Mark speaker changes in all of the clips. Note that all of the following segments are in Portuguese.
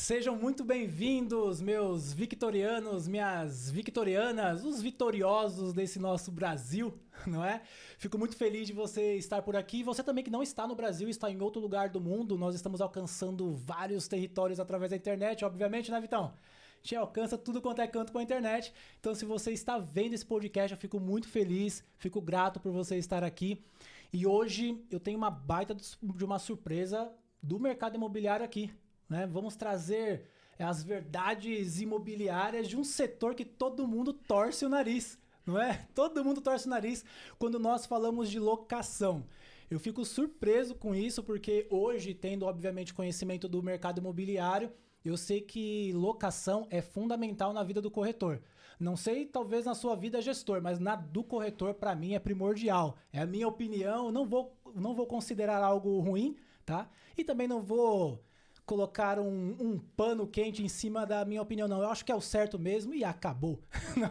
Speaker 1: Sejam muito bem-vindos, meus victorianos, minhas victorianas, os vitoriosos desse nosso Brasil, não é? Fico muito feliz de você estar por aqui. Você também que não está no Brasil, está em outro lugar do mundo. Nós estamos alcançando vários territórios através da internet, obviamente, né, Vitão? A gente alcança tudo quanto é canto com a internet. Então, se você está vendo esse podcast, eu fico muito feliz, fico grato por você estar aqui. E hoje eu tenho uma baita de uma surpresa do mercado imobiliário aqui, né? Vamos trazer as verdades imobiliárias de um setor que todo mundo torce o nariz, não é? Todo mundo torce o nariz quando nós falamos de locação. Eu fico surpreso com isso porque hoje, tendo obviamente conhecimento do mercado imobiliário, eu sei que locação é fundamental na vida do corretor. Não sei, talvez na sua vida gestor, mas na do corretor, para mim, é primordial. É a minha opinião, não vou considerar algo ruim, tá? E também não vou colocar um pano quente em cima da minha opinião, não. Eu acho que é o certo mesmo e acabou,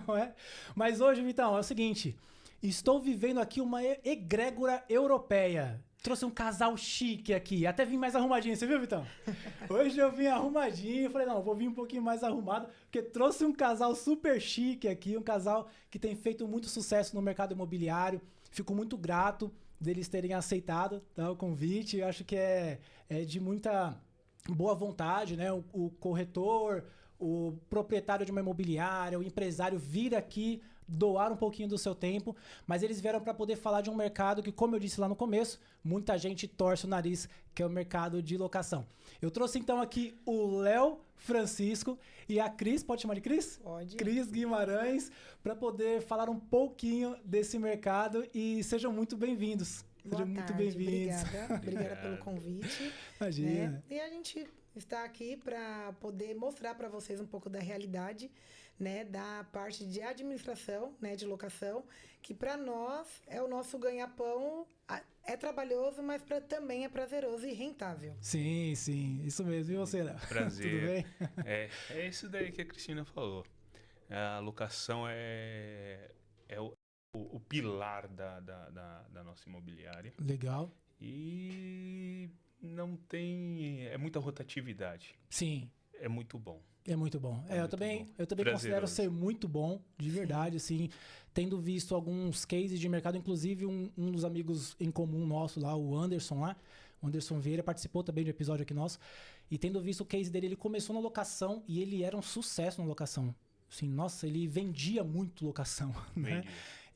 Speaker 1: não é? Mas hoje, Vitão, é o seguinte, estou vivendo aqui uma egrégora europeia. Trouxe um casal chique aqui, até vim mais arrumadinho, você viu, Vitão? Hoje eu vim arrumadinho, falei, não, vou vir um pouquinho mais arrumado, porque trouxe um casal super chique aqui, um casal que tem feito muito sucesso no mercado imobiliário. Fico muito grato deles terem aceitado, tá, o convite. Eu acho que é de muita boa vontade, né? O corretor, o proprietário de uma imobiliária, o empresário vir aqui doar um pouquinho do seu tempo, mas eles vieram para poder falar de um mercado que, como eu disse lá no começo, muita gente torce o nariz, que é o mercado de locação. Eu trouxe então aqui o Léo Francisco e a Cris, pode chamar de Cris?
Speaker 2: Pode.
Speaker 1: Cris Guimarães, para poder falar um pouquinho desse mercado e sejam muito bem-vindos. Sejam muito bem-vindos.
Speaker 2: Obrigada pelo convite.
Speaker 1: Imagina.
Speaker 2: Né? E a gente está aqui para poder mostrar para vocês um pouco da realidade, né, da parte de administração, né, de locação, que para nós é o nosso ganha-pão. É trabalhoso, mas também é prazeroso e rentável.
Speaker 1: Sim, sim, isso mesmo. E você, Léo?
Speaker 3: Prazer.
Speaker 1: Tudo bem?
Speaker 3: É isso daí que a Cristina falou. A locação é o pilar da nossa imobiliária.
Speaker 1: Legal.
Speaker 3: E não tem... É muita rotatividade.
Speaker 1: Sim.
Speaker 3: É muito bom.
Speaker 1: É muito bom. Eu também considero ser muito bom, de verdade, assim, tendo visto alguns cases de mercado, inclusive um dos amigos em comum nosso lá, o Anderson Vieira, participou também de um episódio aqui nosso, e tendo visto o case dele, ele começou na locação e ele era um sucesso na locação. Assim, nossa, ele vendia muito locação, né?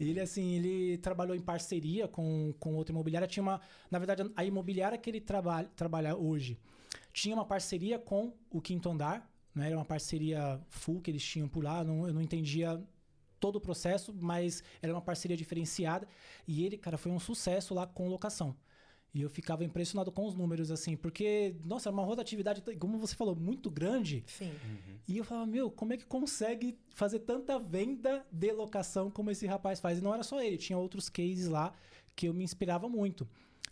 Speaker 1: Ele, assim, ele trabalhou em parceria com outra imobiliária. Na verdade, a imobiliária que ele trabalha hoje tinha uma parceria com o Quinto Andar, né? Era uma parceria full que eles tinham por lá. Eu não entendia todo o processo, mas era uma parceria diferenciada. E ele, cara, foi um sucesso lá com locação. E eu ficava impressionado com os números, assim, porque, nossa, era uma rotatividade, como você falou, muito grande.
Speaker 2: Sim.
Speaker 1: E eu falava, como é que consegue fazer tanta venda de locação como esse rapaz faz? E não era só ele, tinha outros cases lá que eu me inspirava muito.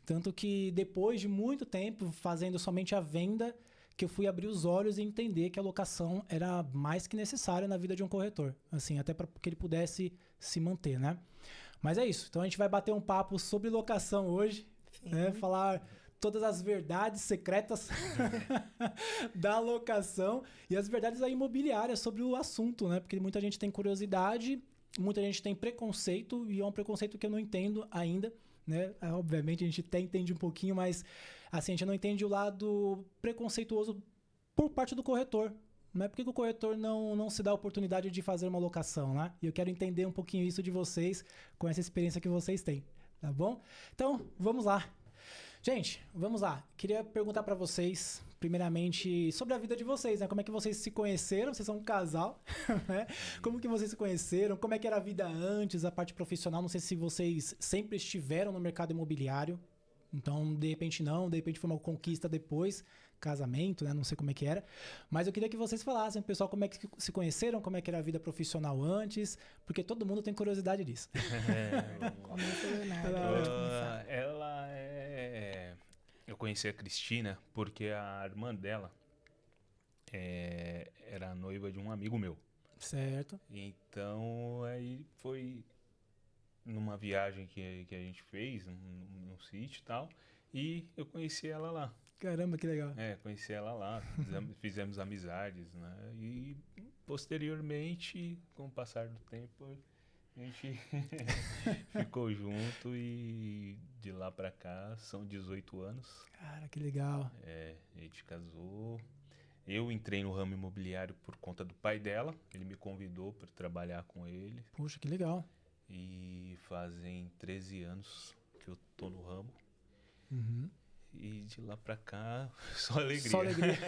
Speaker 1: Tanto que depois de muito tempo fazendo somente a venda, que eu fui abrir os olhos e entender que a locação era mais que necessária na vida de um corretor. Assim, até para que ele pudesse se manter, né? Mas é isso. Então a gente vai bater um papo sobre locação hoje, né? Falar todas as verdades secretas da locação e as verdades da imobiliária sobre o assunto, né? Porque muita gente tem curiosidade, muita gente tem preconceito e é um preconceito que eu não entendo ainda, né? Obviamente a gente até entende um pouquinho, mas assim, a gente não entende o lado preconceituoso por parte do corretor, né? Por que o corretor não se dá a oportunidade de fazer uma locação, né? E eu quero entender um pouquinho isso de vocês com essa experiência que vocês têm, tá bom? Então, vamos lá. Gente, vamos lá. Queria perguntar para vocês, primeiramente, sobre a vida de vocês, né? Como é que vocês se conheceram? Vocês são um casal, né? Como que vocês se conheceram? Como é que era a vida antes, a parte profissional? Não sei se vocês sempre estiveram no mercado imobiliário. Então, de repente foi uma conquista depois, casamento, né? Não sei como é que era. Mas eu queria que vocês falassem, pessoal, como é que se conheceram, como é que era a vida profissional antes, porque todo mundo tem curiosidade disso.
Speaker 2: Começa, Leonardo.
Speaker 3: Eu conheci a Cristina porque a irmã dela era noiva de um amigo meu.
Speaker 1: Certo.
Speaker 3: Então, aí foi numa viagem que a gente fez, num sítio e tal, e eu conheci ela lá.
Speaker 1: Caramba, que legal.
Speaker 3: Conheci ela lá, fizemos amizades, né? E posteriormente, com o passar do tempo, a gente ficou junto e de lá pra cá são 18 anos.
Speaker 1: Cara, que legal.
Speaker 3: A gente casou. Eu entrei no ramo imobiliário por conta do pai dela. Ele me convidou para trabalhar com ele.
Speaker 1: Puxa, que legal.
Speaker 3: E fazem 13 anos que eu tô no ramo.
Speaker 1: Uhum.
Speaker 3: E de lá pra cá, só alegria.
Speaker 1: Só alegria.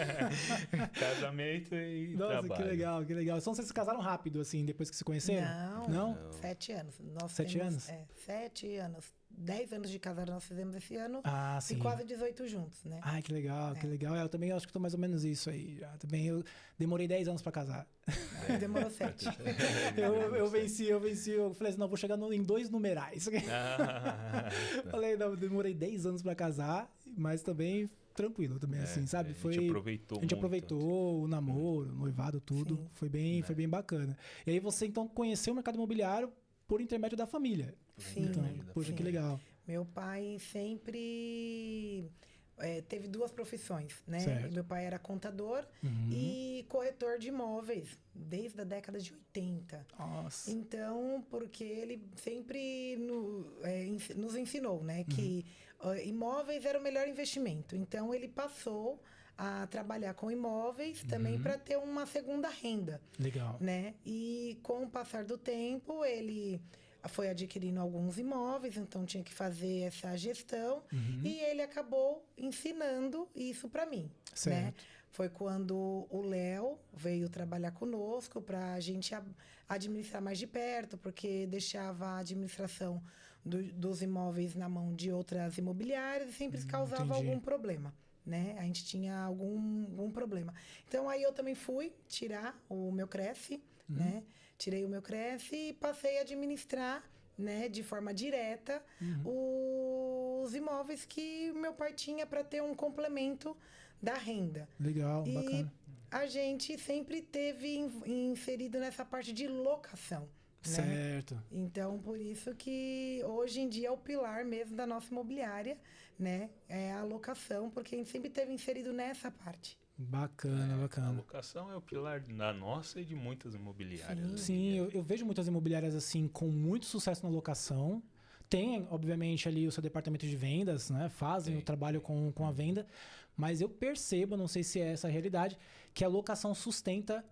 Speaker 3: Casamento e
Speaker 1: Nossa,
Speaker 3: trabalho.
Speaker 1: que legal, que legal. Então vocês se casaram rápido, assim, depois que se conheceram?
Speaker 2: Não. 7 anos. Nós
Speaker 1: 7 anos?
Speaker 2: 7 anos. 10 anos de casado nós fizemos esse ano.
Speaker 1: Ah, sim.
Speaker 2: E quase 18 juntos, né?
Speaker 1: Ai, que legal, que legal. Eu também acho que tô mais ou menos isso aí. Já. Também eu demorei 10 anos pra casar.
Speaker 2: Demorou 7.
Speaker 1: Eu venci. Eu falei assim, não, vou chegar em 2 numerais. Falei, não, demorei 10 anos pra casar, mas também tranquilo também, assim, sabe?
Speaker 3: A gente aproveitou
Speaker 1: A gente aproveitou o namoro, o noivado, tudo.
Speaker 2: Sim.
Speaker 1: Foi bem bacana. E aí você, então, conheceu o mercado imobiliário por intermédio da família.
Speaker 2: Sim.
Speaker 1: Então, poxa, que legal.
Speaker 2: Meu pai sempre teve 2 profissões, né?
Speaker 1: Certo.
Speaker 2: Meu pai era contador e corretor de imóveis, desde a década de 80.
Speaker 1: Nossa.
Speaker 2: Então, porque ele sempre nos ensinou, né? Que imóveis era o melhor investimento. Então, ele passou a trabalhar com imóveis também para ter uma segunda renda.
Speaker 1: Legal.
Speaker 2: Né? E com o passar do tempo, ele foi adquirindo alguns imóveis, então tinha que fazer essa gestão e ele acabou ensinando isso para mim.
Speaker 1: Certo.
Speaker 2: Né? Foi quando o Léo veio trabalhar conosco para a gente administrar mais de perto, porque deixava a administração dos imóveis na mão de outras imobiliárias e sempre causava algum problema. Né? A gente tinha algum problema. Então, aí eu também fui tirar o meu Cresce, né? Tirei o meu Cresce e passei a administrar, né, de forma direta os imóveis que meu pai tinha para ter um complemento da renda.
Speaker 1: Legal,
Speaker 2: e
Speaker 1: bacana.
Speaker 2: A gente sempre teve inserido nessa parte de locação. Né?
Speaker 1: Certo.
Speaker 2: Então, por isso que hoje em dia é o pilar mesmo da nossa imobiliária, né? É a locação, porque a gente sempre teve inserido nessa parte.
Speaker 1: Bacana,
Speaker 3: A
Speaker 1: bacana.
Speaker 3: locação é o pilar da nossa e de muitas imobiliárias.
Speaker 1: Sim, eu vejo muitas imobiliárias assim com muito sucesso na locação. Tem, obviamente, ali o seu departamento de vendas, né? Fazem o trabalho com a venda. Mas eu percebo, não sei se é essa a realidade, que a locação sustenta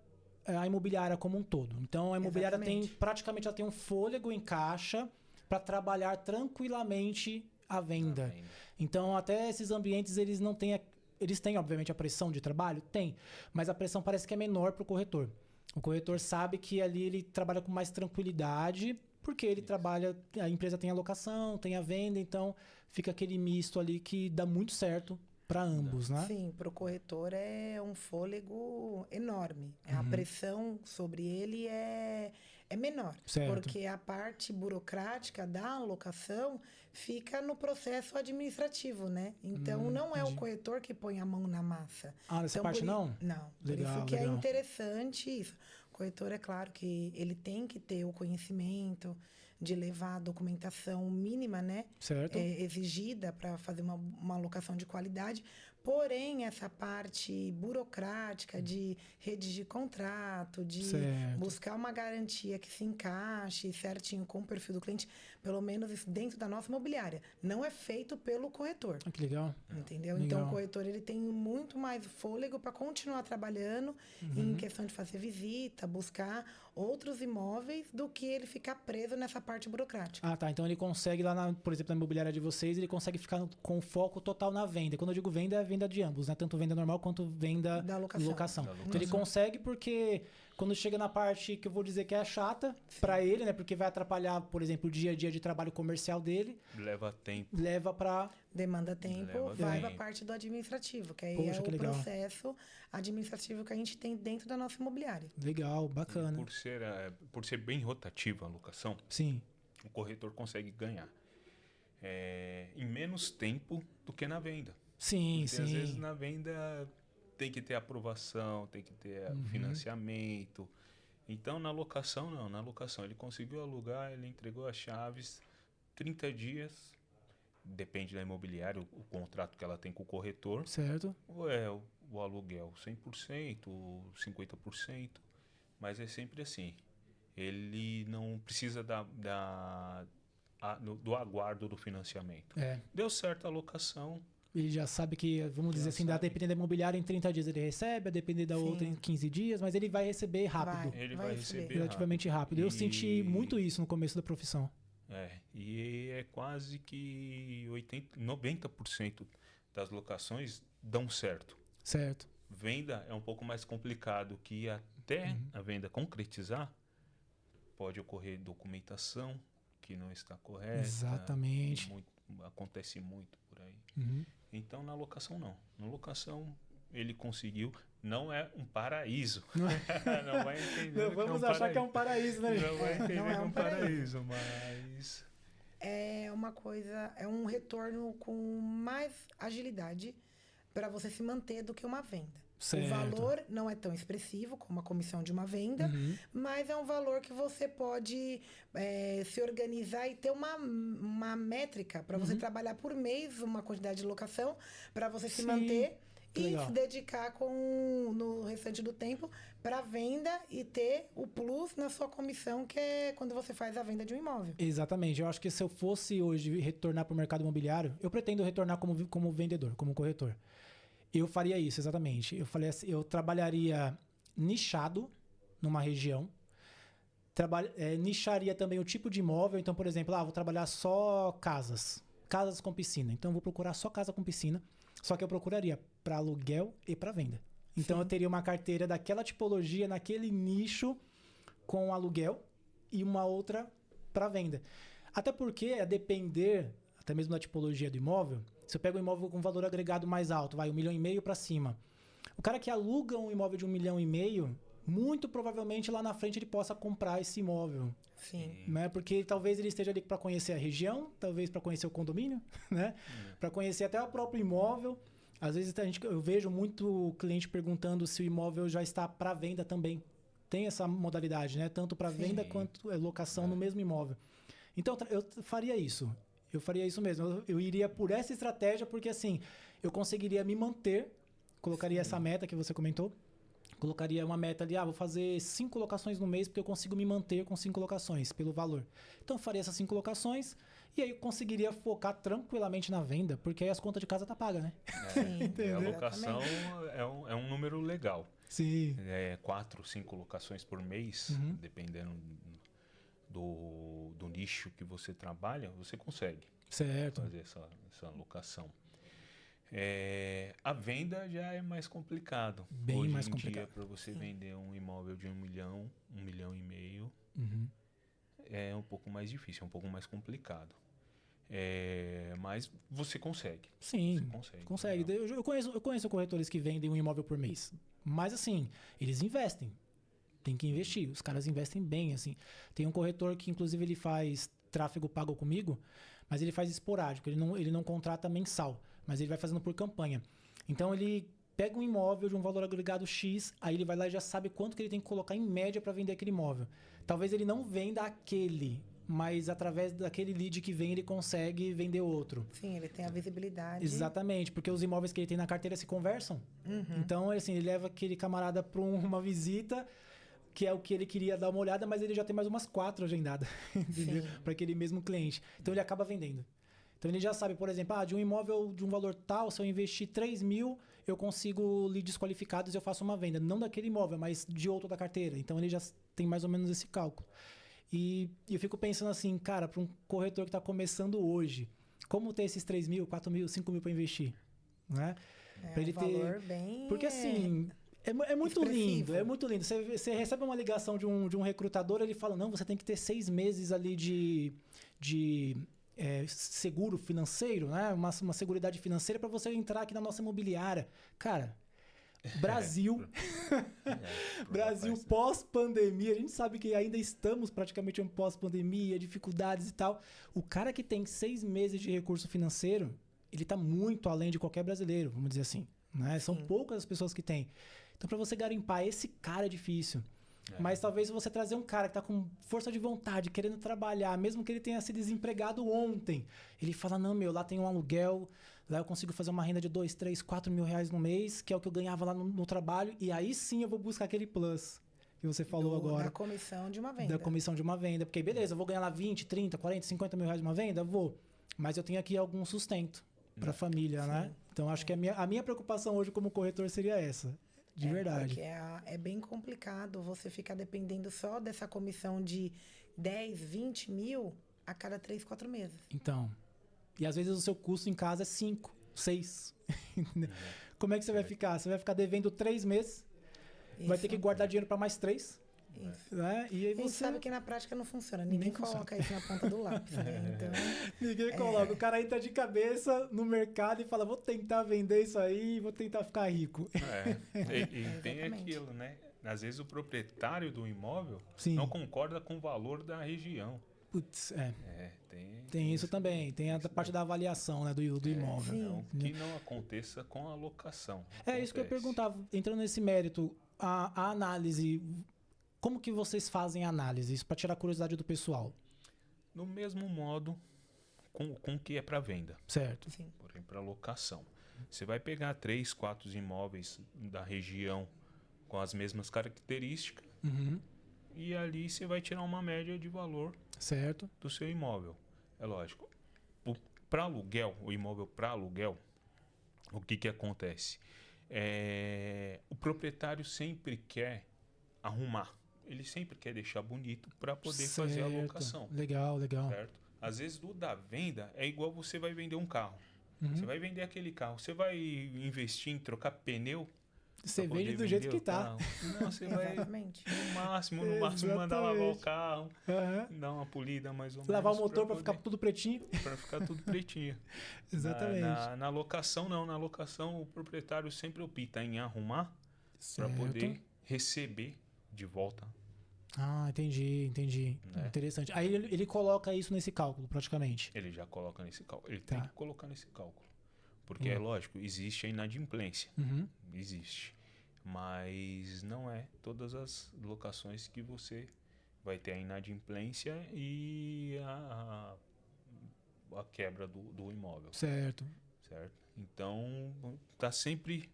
Speaker 1: a imobiliária como um todo. Então, a imobiliária praticamente ela tem um fôlego em caixa para trabalhar tranquilamente a venda. Então, até esses ambientes, eles não têm... Eles têm, obviamente, a pressão de trabalho? Tem. Mas a pressão parece que é menor para o corretor. O corretor sabe que ali ele trabalha com mais tranquilidade, porque ele trabalha... A empresa tem a locação, tem a venda, então fica aquele misto ali que dá muito certo para ambos, né?
Speaker 2: Sim, para o corretor é um fôlego enorme. A pressão sobre ele é menor.
Speaker 1: Certo.
Speaker 2: Porque a parte burocrática da alocação fica no processo administrativo, né? Então, não é o corretor que põe a mão na massa.
Speaker 1: Ah, nessa
Speaker 2: então,
Speaker 1: parte não?
Speaker 2: Não.
Speaker 1: Legal,
Speaker 2: por isso que
Speaker 1: legal.
Speaker 2: é interessante isso. O corretor, é claro que ele tem que ter o conhecimento de levar a documentação mínima, né?
Speaker 1: Certo.
Speaker 2: Exigida para fazer uma alocação de qualidade. Porém, essa parte burocrática de redigir contrato, de buscar uma garantia que se encaixe certinho com o perfil do cliente, pelo menos isso dentro da nossa imobiliária, não é feito pelo corretor.
Speaker 1: Ah, que legal.
Speaker 2: Entendeu?
Speaker 1: Legal.
Speaker 2: Então, o corretor ele tem muito mais fôlego para continuar trabalhando em questão de fazer visita, buscar outros imóveis, do que ele ficar preso nessa parte burocrática.
Speaker 1: Ah, tá. Então ele consegue lá, por exemplo, na imobiliária de vocês, ele consegue ficar com foco total na venda. Quando eu digo venda, é venda de ambos, né? Tanto venda normal quanto venda
Speaker 2: Da locação.
Speaker 1: Então ele consegue porque quando chega na parte que eu vou dizer que é chata para ele, né? Porque vai atrapalhar, por exemplo, o dia a dia de trabalho comercial dele.
Speaker 3: Leva tempo.
Speaker 1: Leva para...
Speaker 2: Demanda tempo,
Speaker 3: Leva
Speaker 2: vai
Speaker 3: tempo.
Speaker 2: para a parte do administrativo, que aí
Speaker 1: Poxa,
Speaker 2: é
Speaker 1: que
Speaker 2: o
Speaker 1: legal.
Speaker 2: processo administrativo que a gente tem dentro da nossa imobiliária.
Speaker 1: Legal, bacana.
Speaker 3: Por ser bem rotativa a locação,
Speaker 1: Sim.
Speaker 3: o corretor consegue ganhar em menos tempo do que na venda.
Speaker 1: Sim,
Speaker 3: Porque às vezes
Speaker 1: sim.
Speaker 3: na venda tem que ter aprovação, tem que ter financiamento. Então na locação não, na locação ele conseguiu alugar, ele entregou as chaves, 30 dias depende da imobiliária, o contrato que ela tem com o corretor,
Speaker 1: Certo.
Speaker 3: ou é o aluguel 100%, 50%, mas é sempre assim. Ele não precisa do aguardo do financiamento.
Speaker 1: É.
Speaker 3: Deu certo a locação,
Speaker 1: Ele já sabe que, vamos dizer assim,
Speaker 3: sabe.
Speaker 1: dependendo da imobiliária, em 30 dias ele recebe, a depender da
Speaker 2: Sim.
Speaker 1: outra em 15 dias, mas ele vai receber rápido.
Speaker 3: ele
Speaker 2: Vai
Speaker 3: vai
Speaker 2: receber.
Speaker 3: receber
Speaker 1: Relativamente rápido. Eu senti muito isso no começo da profissão.
Speaker 3: E é quase que 90% das locações dão certo.
Speaker 1: Certo.
Speaker 3: Venda é um pouco mais complicado, que até a venda concretizar, pode ocorrer documentação que não está correta.
Speaker 1: Exatamente.
Speaker 3: Acontece muito por aí.
Speaker 1: Uhum.
Speaker 3: Então, na locação, não. Na locação, ele conseguiu. Não é um paraíso.
Speaker 1: Não
Speaker 3: Não vai entender.
Speaker 1: Não vamos achar que é um paraíso, né?
Speaker 3: Não vai entender
Speaker 2: não é
Speaker 3: que é
Speaker 2: um
Speaker 3: um paraíso, mas...
Speaker 2: É uma coisa, é um retorno com mais agilidade para você se manter do que uma venda.
Speaker 1: Certo.
Speaker 2: O valor não é tão expressivo como a comissão de uma venda,
Speaker 1: Uhum.
Speaker 2: mas é um valor que você pode se organizar e ter uma métrica para você trabalhar por mês uma quantidade de locação para você se
Speaker 1: Sim.
Speaker 2: manter
Speaker 1: Que
Speaker 2: e
Speaker 1: legal.
Speaker 2: se dedicar no restante do tempo para venda e ter o plus na sua comissão, que é quando você faz a venda de um imóvel.
Speaker 1: Exatamente. Eu acho que se eu fosse hoje retornar para o mercado imobiliário, eu pretendo retornar como vendedor, como corretor. Eu faria isso, exatamente. Eu falei assim, eu trabalharia nichado numa região, nicharia também o tipo de imóvel. Então, por exemplo, vou trabalhar só casas com piscina. Então, eu vou procurar só casa com piscina, só que eu procuraria para aluguel e para venda. Então, eu teria uma carteira daquela tipologia, naquele nicho, com aluguel e uma outra para venda. Até porque, a depender, até mesmo da tipologia do imóvel, se eu pego um imóvel com valor agregado mais alto, vai 1,5 milhão para cima. O cara que aluga um imóvel de 1,5 milhão, muito provavelmente lá na frente ele possa comprar esse imóvel.
Speaker 2: Sim.
Speaker 1: Né? Porque talvez ele esteja ali para conhecer a região, talvez para conhecer o condomínio, né? Para conhecer até o próprio imóvel. Às vezes eu vejo muito cliente perguntando se o imóvel já está para venda também. Tem essa modalidade, né? Tanto para venda quanto locação no mesmo imóvel. Então eu faria isso. Eu faria isso mesmo. Eu iria por essa estratégia porque assim, eu conseguiria me manter, colocaria essa meta que você comentou, colocaria uma meta ali, vou fazer 5 locações no mês porque eu consigo me manter com 5 locações pelo valor. Então eu faria essas 5 locações e aí eu conseguiria focar tranquilamente na venda, porque aí as contas de casa tá paga, né?
Speaker 3: A locação é um número legal.
Speaker 1: Sim.
Speaker 3: 4, 5 locações por mês, dependendo do nicho que você trabalha, você consegue
Speaker 1: Certo.
Speaker 3: fazer essa locação. A venda já é mais complicado.
Speaker 1: Bem
Speaker 3: Hoje
Speaker 1: mais
Speaker 3: em
Speaker 1: complicado.
Speaker 3: dia, para você vender um imóvel de 1 milhão, 1,5 milhão,
Speaker 1: Uhum.
Speaker 3: é um pouco mais difícil, é um pouco mais complicado. Mas você consegue.
Speaker 1: Sim,
Speaker 3: Você
Speaker 1: consegue. Eu conheço corretores que vendem um imóvel por mês. Mas assim, eles investem. Tem que investir. Os caras investem bem, assim. Tem um corretor que, inclusive, ele faz tráfego pago comigo, mas ele faz esporádico. Ele não contrata mensal, mas ele vai fazendo por campanha. Então, ele pega um imóvel de um valor agregado X, aí ele vai lá e já sabe quanto que ele tem que colocar em média para vender aquele imóvel. Talvez ele não venda aquele, mas através daquele lead que vem, ele consegue vender outro.
Speaker 2: Sim, ele tem a visibilidade.
Speaker 1: Exatamente, porque os imóveis que ele tem na carteira se conversam. Então, assim, ele leva aquele camarada para uma visita, que é o que ele queria dar uma olhada, mas ele já tem mais umas 4 agendadas para aquele mesmo cliente. Então, ele acaba vendendo. Então, ele já sabe, por exemplo, de um imóvel de um valor tal, se eu investir 3 mil, eu consigo leads qualificados e eu faço uma venda. Não daquele imóvel, mas de outro da carteira. Então, ele já tem mais ou menos esse cálculo. E eu fico pensando assim, cara, para um corretor que está começando hoje, como ter esses 3 mil, 4 mil, 5 mil para investir? Né? Pra ele
Speaker 2: valor bem...
Speaker 1: Porque assim... É muito lindo, é muito lindo. Você recebe uma ligação de um recrutador, ele fala, não, você tem que ter 6 meses ali de seguro financeiro, né? Uma seguridade financeira para você entrar aqui na nossa imobiliária. Cara, Brasil, Brasil pós-pandemia, a gente sabe que ainda estamos praticamente em pós-pandemia, dificuldades e tal. O cara que tem 6 meses de recurso financeiro, ele está muito além de qualquer brasileiro, vamos dizer assim. Né? São poucas as pessoas que têm. Então, para você garimpar esse cara é difícil. Mas talvez você trazer um cara que tá com força de vontade, querendo trabalhar, mesmo que ele tenha se desempregado ontem, ele fala, não, meu, lá tem um aluguel, lá eu consigo fazer uma renda de 2, 3, 4 mil reais no mês, que é o que eu ganhava lá no trabalho, e aí sim eu vou buscar aquele plus que você falou agora.
Speaker 2: Da comissão de uma venda.
Speaker 1: Da comissão de uma venda. Porque, beleza, eu vou ganhar lá 20, 30, 40, 50 mil reais de uma venda? Vou. Mas eu tenho aqui algum sustento para a família,
Speaker 2: Sim.
Speaker 1: né? Então, acho que a minha preocupação hoje como corretor seria essa. De verdade.
Speaker 2: Porque é bem complicado você ficar dependendo só dessa comissão de 10, 20 mil a cada 3, 4 meses.
Speaker 1: Então. E às vezes o seu custo em casa é 5, 6. Como é que você vai ficar? Você vai ficar devendo 3 meses, vai ter que guardar dinheiro para mais 3.
Speaker 2: Isso.
Speaker 1: Né? E aí
Speaker 2: A gente
Speaker 1: você...
Speaker 2: sabe que na prática não funciona. Ninguém coloca isso na ponta do lápis, né? Então,
Speaker 1: Ninguém coloca. O cara entra de cabeça no mercado e fala, vou tentar vender isso aí, vou tentar ficar rico.
Speaker 3: E tem aquilo, né? Às vezes o proprietário do imóvel
Speaker 1: Sim.
Speaker 3: não concorda com o valor da região.
Speaker 1: Putz,
Speaker 3: Tem
Speaker 1: isso também. Tem a parte da avaliação, né, do imóvel.
Speaker 2: sim.
Speaker 3: Então, que não aconteça com a locação.
Speaker 1: É isso que eu
Speaker 3: Acontece.
Speaker 1: perguntava, entrando nesse mérito, a análise, como que vocês fazem a análise? Isso para tirar a curiosidade do pessoal.
Speaker 3: No mesmo modo com que é para venda,
Speaker 1: Certo.
Speaker 2: sim.
Speaker 3: porém para locação. Você vai pegar 3, 4 imóveis da região com as mesmas características
Speaker 1: Uhum.
Speaker 3: e ali você vai tirar uma média de valor
Speaker 1: Certo.
Speaker 3: do seu imóvel. É lógico. Para aluguel, o imóvel para aluguel, o que acontece? O proprietário sempre quer arrumar. Ele sempre quer deixar bonito para poder fazer a locação.
Speaker 1: Legal.
Speaker 3: Certo? Às vezes, o da venda é igual você vai vender um carro.
Speaker 1: Uhum.
Speaker 3: Você vai vender aquele carro. Você vai investir em trocar pneu.
Speaker 1: Você
Speaker 3: pra
Speaker 1: vende
Speaker 3: poder
Speaker 1: do jeito
Speaker 3: vender
Speaker 1: que
Speaker 3: o
Speaker 1: tá.
Speaker 3: carro? Não, você vai
Speaker 2: Exatamente.
Speaker 3: no máximo mandar lavar o
Speaker 1: Exatamente.
Speaker 3: carro,
Speaker 1: Uhum.
Speaker 3: dar uma polida mais ou menos.
Speaker 1: Lavar o motor para
Speaker 3: poder-
Speaker 1: ficar tudo pretinho.
Speaker 3: Para ficar tudo pretinho.
Speaker 1: Exatamente.
Speaker 3: Na locação, não. Na locação, o proprietário sempre opta em arrumar para
Speaker 1: Certo.
Speaker 3: poder receber de volta.
Speaker 1: Ah, entendi.
Speaker 3: Né?
Speaker 1: Interessante. Aí ele coloca isso nesse cálculo, praticamente.
Speaker 3: Ele já coloca nesse cálculo. Ele
Speaker 1: Tá.
Speaker 3: tem que colocar nesse cálculo. Porque é lógico, existe a inadimplência.
Speaker 1: Uhum.
Speaker 3: Existe. Mas não é todas as locações que você vai ter a inadimplência e a quebra do imóvel.
Speaker 1: Certo.
Speaker 3: Certo? Então, tá sempre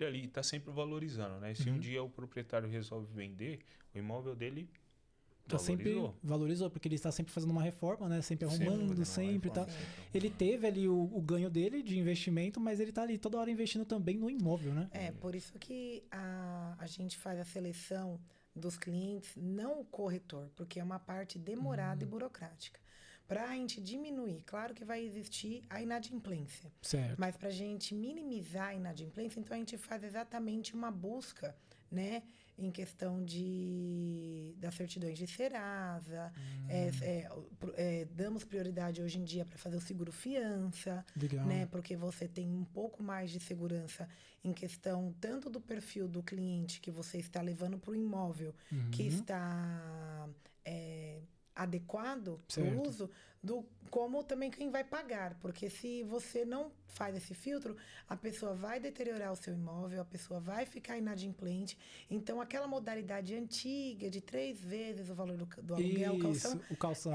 Speaker 3: ali, tá sempre valorizando, né? Se um dia o proprietário resolve vender, o imóvel dele
Speaker 1: Tá sempre
Speaker 3: valorizou.
Speaker 1: valorizou, porque ele está sempre fazendo uma reforma, né? Sempre
Speaker 3: Sempre
Speaker 1: arrumando,
Speaker 3: fazendo uma
Speaker 1: sempre tá.
Speaker 3: reforma, sempre
Speaker 1: Ele
Speaker 3: arrumando.
Speaker 1: teve ali o ganho dele de investimento, mas ele tá ali toda hora investindo também no imóvel, né?
Speaker 2: Por isso que a gente faz a seleção dos clientes, não o corretor, porque é uma parte demorada e burocrática. Para a gente diminuir, claro que vai existir a inadimplência,
Speaker 1: Certo.
Speaker 2: mas para a gente minimizar a inadimplência, então a gente faz exatamente uma busca, né, em questão das certidões de Serasa, damos prioridade hoje em dia para fazer o seguro fiança,
Speaker 1: Legal.
Speaker 2: né, porque você tem um pouco mais de segurança em questão tanto do perfil do cliente que você está levando para o imóvel, que está adequado para
Speaker 1: Certo.
Speaker 2: o uso, como também quem vai pagar. Porque se você não faz esse filtro, a pessoa vai deteriorar o seu imóvel, a pessoa vai ficar inadimplente. Então, aquela modalidade antiga de 3 vezes o valor do aluguel,
Speaker 1: Isso, o calção.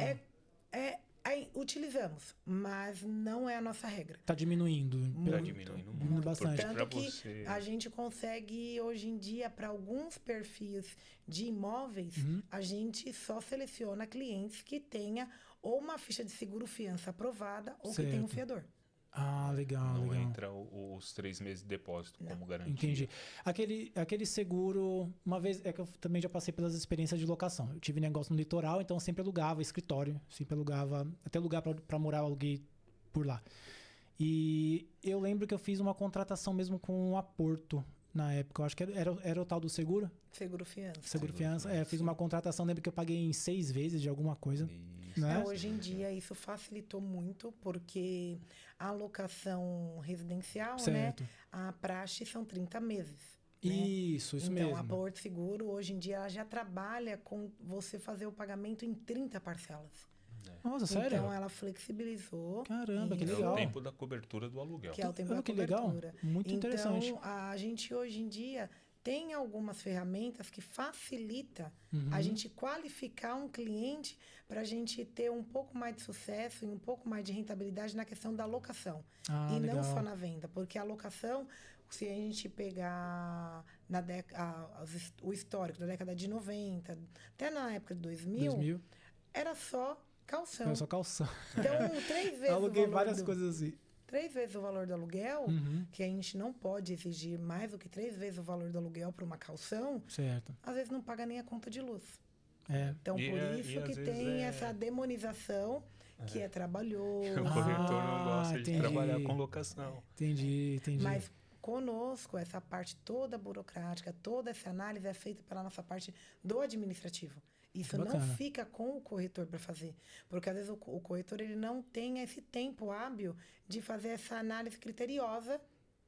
Speaker 2: utilizamos, mas não é a nossa regra.
Speaker 1: Tá diminuindo.
Speaker 3: Tá
Speaker 1: Pelo-
Speaker 3: diminuindo
Speaker 1: muito
Speaker 3: muito.
Speaker 1: bastante.
Speaker 3: Porque
Speaker 2: Tanto
Speaker 3: pra
Speaker 2: que
Speaker 3: você-
Speaker 2: a gente consegue, hoje em dia, para alguns perfis de imóveis, a gente só seleciona clientes que tenha ou uma ficha de seguro fiança aprovada ou que tenha um
Speaker 1: Certo.
Speaker 2: fiador.
Speaker 1: Ah, legal,
Speaker 3: Não
Speaker 1: legal.
Speaker 3: entra os 3 meses de depósito como garantia.
Speaker 1: Entendi. Aquele seguro, uma vez, é que eu também já passei pelas experiências de locação. Eu tive negócio no litoral, então eu sempre alugava escritório, sempre alugava, até lugar para morar, eu aluguei por lá. E eu lembro que eu fiz uma contratação mesmo com a Porto na época. Eu acho que era o tal do seguro?
Speaker 2: Seguro fiança.
Speaker 1: Seguro fiança. Fiz uma contratação, lembro que eu paguei em 6 vezes de alguma coisa.
Speaker 3: Isso.
Speaker 1: Né?
Speaker 2: Hoje em dia isso facilitou muito, porque a locação residencial, né?
Speaker 1: Certo.
Speaker 2: A praxe são 30 meses. Né?
Speaker 1: Isso
Speaker 2: Então,
Speaker 1: mesmo.
Speaker 2: a Porto Seguro, hoje em dia, ela já trabalha com você fazer o pagamento em 30 parcelas.
Speaker 1: Nossa, sério?
Speaker 2: Então, ela flexibilizou.
Speaker 1: Caramba, que
Speaker 2: isso,
Speaker 3: É
Speaker 1: legal.
Speaker 3: o tempo da cobertura do aluguel.
Speaker 2: Que é o tempo
Speaker 1: Olha
Speaker 2: da
Speaker 1: que legal.
Speaker 2: cobertura.
Speaker 1: Muito
Speaker 2: então,
Speaker 1: interessante.
Speaker 2: a gente, hoje em dia, tem algumas ferramentas que facilita
Speaker 1: Uhum.
Speaker 2: a gente qualificar um cliente para a gente ter um pouco mais de sucesso e um pouco mais de rentabilidade na questão da locação.
Speaker 1: Ah,
Speaker 2: E
Speaker 1: legal.
Speaker 2: não só na venda, porque a locação, se a gente pegar o histórico da década de 90, até na época de 2000, era só calção.
Speaker 1: Era só calção.
Speaker 2: Então, 3 vezes
Speaker 1: Eu aluguei
Speaker 2: o valor
Speaker 1: várias
Speaker 2: do,
Speaker 1: coisas assim.
Speaker 2: 3 vezes o valor do aluguel,
Speaker 1: Uhum.
Speaker 2: que a gente não pode exigir mais do que 3 vezes o valor do aluguel para uma calção,
Speaker 1: Certo.
Speaker 2: às vezes não paga nem a conta de luz.
Speaker 1: É.
Speaker 2: Então,
Speaker 3: E
Speaker 2: por
Speaker 3: é-
Speaker 2: isso
Speaker 3: e às
Speaker 2: que
Speaker 3: vezes
Speaker 2: tem
Speaker 3: é-
Speaker 2: essa demonização, que é trabalhoso.
Speaker 3: O corretor não gosta de
Speaker 1: entendi.
Speaker 3: trabalhar com locação.
Speaker 1: Entendi.
Speaker 2: Mas conosco, essa parte toda burocrática, toda essa análise é feita pela nossa parte do administrativo. Isso não
Speaker 1: Bacana.
Speaker 2: fica com o corretor para fazer. Porque às vezes o corretor ele não tem esse tempo hábil de fazer essa análise criteriosa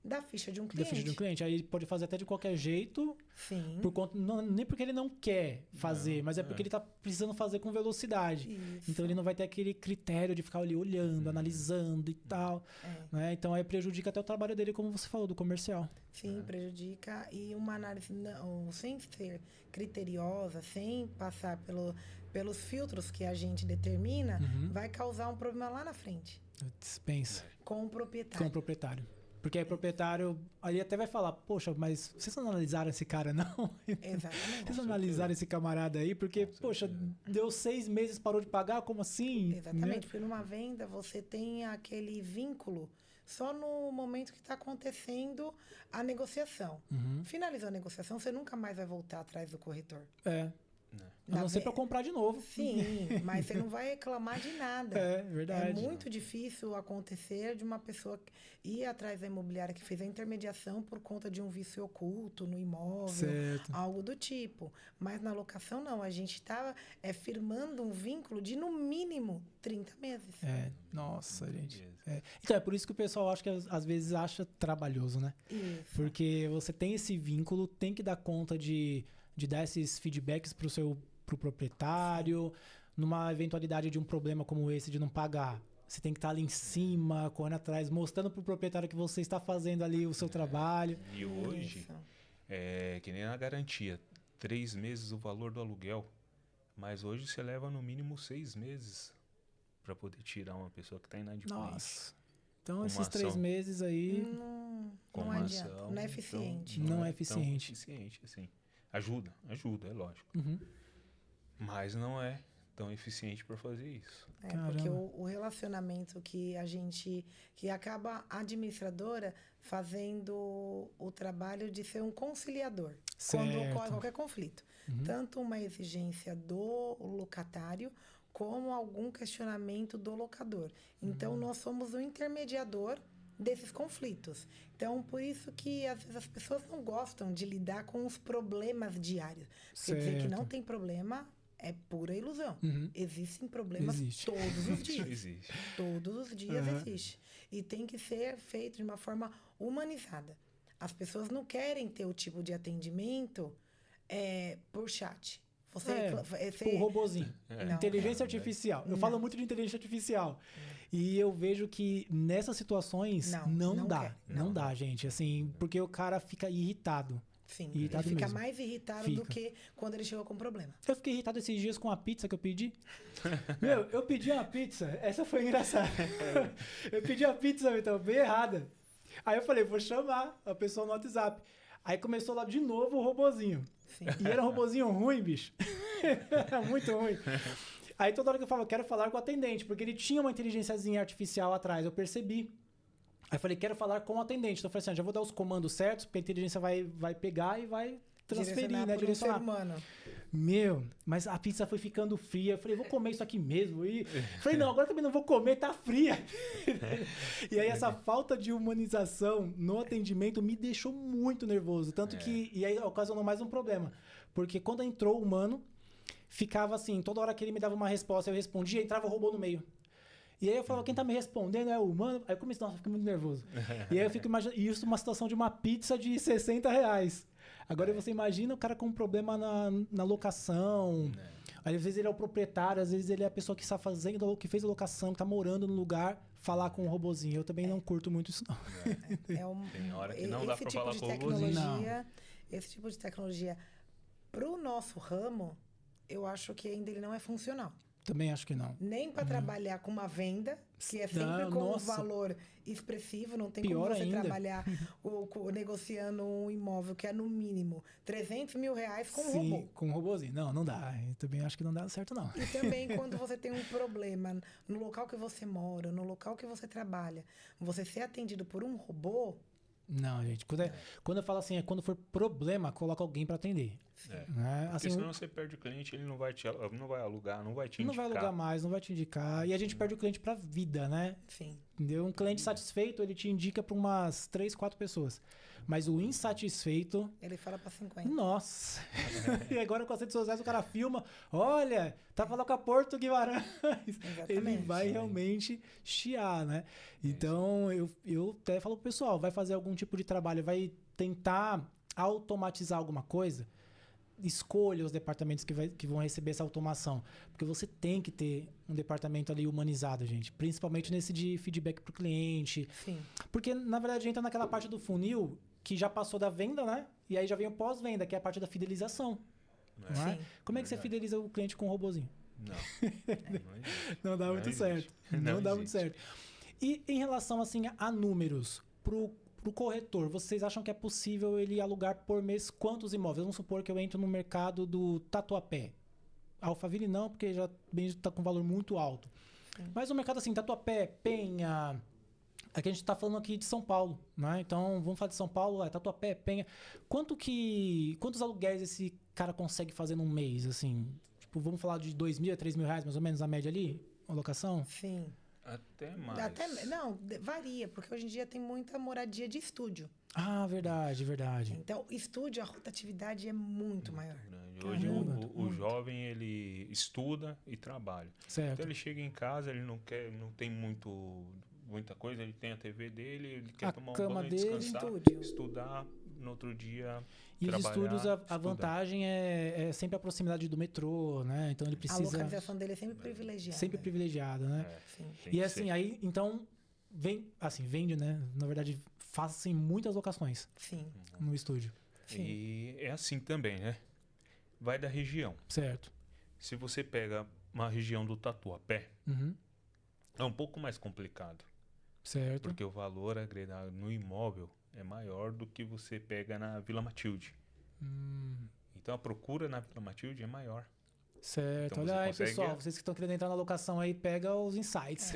Speaker 2: da ficha de um
Speaker 1: Da
Speaker 2: cliente.
Speaker 1: ficha de um cliente. Aí ele pode fazer até de qualquer jeito,
Speaker 2: Sim.
Speaker 1: por conta, nem porque ele não quer fazer, mas é porque ele tá precisando fazer com velocidade.
Speaker 2: Isso.
Speaker 1: Então ele não vai ter aquele critério de ficar ali olhando, analisando e tal.
Speaker 2: É.
Speaker 1: Né? Então aí prejudica até o trabalho dele, como você falou, do comercial.
Speaker 2: Sim, prejudica. E uma análise sem ser criteriosa, sem passar pelos filtros que a gente determina, vai causar um problema lá na frente
Speaker 1: Dispensa
Speaker 2: com o
Speaker 1: com
Speaker 2: proprietário.
Speaker 1: o proprietário. Porque aí o proprietário ali até vai falar, poxa, mas vocês não analisaram esse cara, não?
Speaker 2: Exatamente.
Speaker 1: Vocês não analisaram esse camarada aí? Porque, poxa, deu 6 meses, parou de pagar? Como assim?
Speaker 2: Exatamente,
Speaker 1: Né?
Speaker 2: porque numa venda você tem aquele vínculo só no momento que está acontecendo a negociação. Finalizou a negociação, você nunca mais vai voltar atrás do corretor.
Speaker 1: É. A
Speaker 2: Na
Speaker 1: não ser
Speaker 2: ve-
Speaker 1: pra comprar de novo.
Speaker 2: Sim, mas você não vai reclamar de nada.
Speaker 1: É, verdade.
Speaker 2: É muito difícil acontecer de uma pessoa ir atrás da imobiliária que fez a intermediação por conta de um vício oculto no imóvel,
Speaker 1: Certo.
Speaker 2: algo do tipo. Mas na locação, não. A gente está firmando um vínculo de, no mínimo, 30 meses.
Speaker 1: É, nossa, gente. É. Então, é por isso que o pessoal acha que às vezes acha trabalhoso, né?
Speaker 2: Isso.
Speaker 1: Porque você tem esse vínculo, tem que dar conta de dar esses feedbacks pro proprietário. Numa eventualidade de um problema como esse de não pagar, você tem que estar ali em cima, correndo atrás, mostrando pro proprietário que você está fazendo ali o seu trabalho.
Speaker 3: E hoje,
Speaker 2: Isso.
Speaker 3: é que nem na garantia, 3 meses o valor do aluguel. Mas hoje você leva no mínimo 6 meses para poder tirar uma pessoa que está inadimplente.
Speaker 1: Nossa. Então,
Speaker 3: Uma
Speaker 1: esses 3
Speaker 3: ação.
Speaker 1: meses aí
Speaker 3: Com
Speaker 2: Não
Speaker 3: uma
Speaker 2: adianta,
Speaker 3: ação,
Speaker 2: não é
Speaker 3: então,
Speaker 2: eficiente.
Speaker 1: Não é
Speaker 3: tão
Speaker 1: eficiente.
Speaker 3: eficiente, assim. Ajuda, é lógico.
Speaker 1: Uhum.
Speaker 3: Mas não é tão eficiente para fazer isso.
Speaker 2: Porque
Speaker 1: Caramba.
Speaker 2: o relacionamento que acaba a administradora fazendo o trabalho de ser um conciliador quando
Speaker 1: Certo.
Speaker 2: ocorre qualquer conflito. Tanto uma exigência do locatário como algum questionamento do locador. Então, nós somos o intermediador desses conflitos. Então, por isso que às vezes as pessoas não gostam de lidar com os problemas diários. Porque dizer que
Speaker 1: Certo.
Speaker 2: não tem problema é pura ilusão.
Speaker 1: Uhum.
Speaker 2: Existem problemas
Speaker 1: Existe.
Speaker 2: todos os dias.
Speaker 3: Existe.
Speaker 2: Todos os dias
Speaker 1: Uhum.
Speaker 2: existe. E tem que ser feito de uma forma humanizada. As pessoas não querem ter o tipo de atendimento por chat.
Speaker 1: Tipo, robozinho.
Speaker 2: Não,
Speaker 1: Inteligência artificial. Eu falo muito de inteligência artificial. E eu vejo que nessas situações
Speaker 2: Não
Speaker 1: não dá.
Speaker 2: quer.
Speaker 1: Não dá, gente. Assim, porque o cara fica irritado.
Speaker 2: Sim,
Speaker 1: Irritado
Speaker 2: ele fica
Speaker 1: mesmo.
Speaker 2: mais irritado do
Speaker 1: Fica.
Speaker 2: que quando ele chegou com problema.
Speaker 1: Eu fiquei irritado esses dias com a pizza que eu pedi. Meu, eu pedi uma pizza. Essa foi engraçada. Eu pedi a pizza, então, bem errada. Aí eu falei, vou chamar a pessoa no WhatsApp. Aí começou lá de novo o robozinho.
Speaker 2: Sim.
Speaker 1: E era um robozinho ruim, bicho. Era muito ruim. Aí toda hora que eu falava, quero falar com o atendente, porque ele tinha uma inteligênciazinha artificial atrás, eu percebi. Aí eu falei, quero falar com o atendente. Então eu falei assim, já vou dar os comandos certos, porque a inteligência vai pegar e vai transferir, né?
Speaker 2: Por um
Speaker 1: Direcionar.
Speaker 2: ser humano.
Speaker 1: Meu, mas a pizza foi ficando fria. Eu falei, vou comer isso aqui mesmo. E falei, não, agora também não vou comer, tá fria. E aí essa falta de humanização no atendimento me deixou muito nervoso. Tanto que, e aí ocasionou mais um problema. Porque quando entrou o humano, ficava assim, toda hora que ele me dava uma resposta, eu respondia, entrava o robô no meio. E aí eu falava, quem tá me respondendo é o humano. Aí eu comecei, nossa, eu fico muito nervoso. E aí eu fico imaginando, e isso numa situação de uma pizza de R$60. Agora você imagina o cara com um problema na locação. Aí, às vezes ele é o proprietário, às vezes ele é a pessoa que está fazendo, que fez a locação, que tá morando no lugar, falar com o robozinho. Eu também não curto muito isso, não.
Speaker 2: É um,
Speaker 3: Tem hora que não dá
Speaker 2: esse
Speaker 3: pra
Speaker 2: tipo
Speaker 3: falar
Speaker 2: de
Speaker 3: com o robozinho.
Speaker 2: tecnologia, esse tipo de tecnologia para o nosso ramo, eu acho que ainda ele não é funcional.
Speaker 1: Também acho que não.
Speaker 2: Nem para trabalhar com uma venda, que é sempre
Speaker 1: Não,
Speaker 2: com um
Speaker 1: nossa.
Speaker 2: valor expressivo, não tem
Speaker 1: Pior
Speaker 2: como você
Speaker 1: ainda.
Speaker 2: trabalhar negociando um imóvel que é no mínimo 300 mil reais com um
Speaker 1: Sim,
Speaker 2: robô.
Speaker 1: com um robôzinho. Não dá. Eu também acho que não dá certo, não.
Speaker 2: E também quando você tem um problema no local que você mora, no local que você trabalha, você ser atendido por um robô,
Speaker 1: Não, gente. Quando eu falo assim, é quando for problema, coloca alguém pra atender.
Speaker 3: É.
Speaker 1: Né?
Speaker 3: Porque
Speaker 1: Assim,
Speaker 3: senão você perde o cliente, ele não vai alugar, não vai te
Speaker 1: não
Speaker 3: indicar.
Speaker 1: vai alugar mais, não vai te indicar. E a gente perde o cliente pra vida, né?
Speaker 2: sim.
Speaker 1: Entendeu? Um cliente satisfeito, ele te indica pra umas 3, 4 pessoas. Mas o insatisfeito,
Speaker 2: Ele fala para 50.
Speaker 1: nossa. E agora com as redes sociais o cara filma, olha, tá falando com a Porto Guimarães. Ele
Speaker 2: Exatamente.
Speaker 1: vai realmente chiar, né? Então, eu até falo pro pessoal, vai fazer algum tipo de trabalho, vai tentar automatizar alguma coisa, escolha os departamentos que vão receber essa automação. Porque você tem que ter um departamento ali humanizado, gente. Principalmente nesse de feedback pro cliente.
Speaker 2: Sim.
Speaker 1: Porque, na verdade, entra naquela parte do funil que já passou da venda, né? E aí já vem o pós-venda, que é a parte da fidelização. Não é?
Speaker 2: Sim.
Speaker 1: Como é que você
Speaker 3: Verdade.
Speaker 1: fideliza o cliente com um robozinho?
Speaker 3: Não. Não existe.
Speaker 1: Não dá muito
Speaker 3: existe.
Speaker 1: certo. Não dá muito
Speaker 3: existe.
Speaker 1: certo. E em relação, assim, a números, pro corretor, vocês acham que é possível ele alugar por mês quantos imóveis? Vamos supor que eu entro no mercado do Tatuapé. Alphaville não, porque já está com valor muito alto.
Speaker 2: Sim.
Speaker 1: Mas o mercado assim, Tatuapé, Penha... Aqui a gente está falando aqui de São Paulo, né? Então, vamos falar de São Paulo, Tatuapé, Penha. Quantos aluguéis esse cara consegue fazer num mês, assim? Tipo, vamos falar de 2 mil a 3 mil reais, mais ou menos, a média ali? A locação?
Speaker 2: Sim.
Speaker 3: Até mais.
Speaker 2: Não, varia, porque hoje em dia tem muita moradia de estúdio.
Speaker 1: Ah, verdade, verdade.
Speaker 2: Então, estúdio, a rotatividade é muito maior.
Speaker 3: Grande. Hoje
Speaker 1: Caramba,
Speaker 3: o jovem ele estuda e trabalha.
Speaker 1: Certo.
Speaker 3: Então ele chega em casa, ele não tem muita coisa, ele tem a TV dele, ele quer
Speaker 1: A
Speaker 3: tomar um
Speaker 1: cama
Speaker 3: banho,
Speaker 1: dele,
Speaker 3: descansar,
Speaker 2: estúdio.
Speaker 3: estudar, no outro dia
Speaker 1: E os
Speaker 3: trabalhar,
Speaker 1: estúdios, a
Speaker 3: estudar.
Speaker 1: vantagem é sempre a proximidade do metrô, né? Então ele
Speaker 2: A
Speaker 1: precisa...
Speaker 2: localização dele é sempre privilegiada.
Speaker 1: Sempre privilegiada, né?
Speaker 3: É,
Speaker 2: Sim.
Speaker 3: tem que
Speaker 1: E assim,
Speaker 3: ser.
Speaker 1: aí, então, vende, né? Na verdade, faz-se muitas locações
Speaker 2: Sim.
Speaker 1: no estúdio.
Speaker 2: Sim.
Speaker 3: E é assim também, né? Vai da região.
Speaker 1: Certo.
Speaker 3: Se você pega uma região do Tatuapé,
Speaker 1: Uhum.
Speaker 3: é um pouco mais complicado.
Speaker 1: Certo.
Speaker 3: Porque o valor agregado no imóvel é maior do que você pega na Vila Matilde. Então a procura na Vila Matilde é maior.
Speaker 1: Certo.
Speaker 3: Então
Speaker 1: Olha
Speaker 3: você
Speaker 1: aí,
Speaker 3: consegue-
Speaker 1: pessoal. Vocês que estão querendo entrar na locação aí, pega os insights.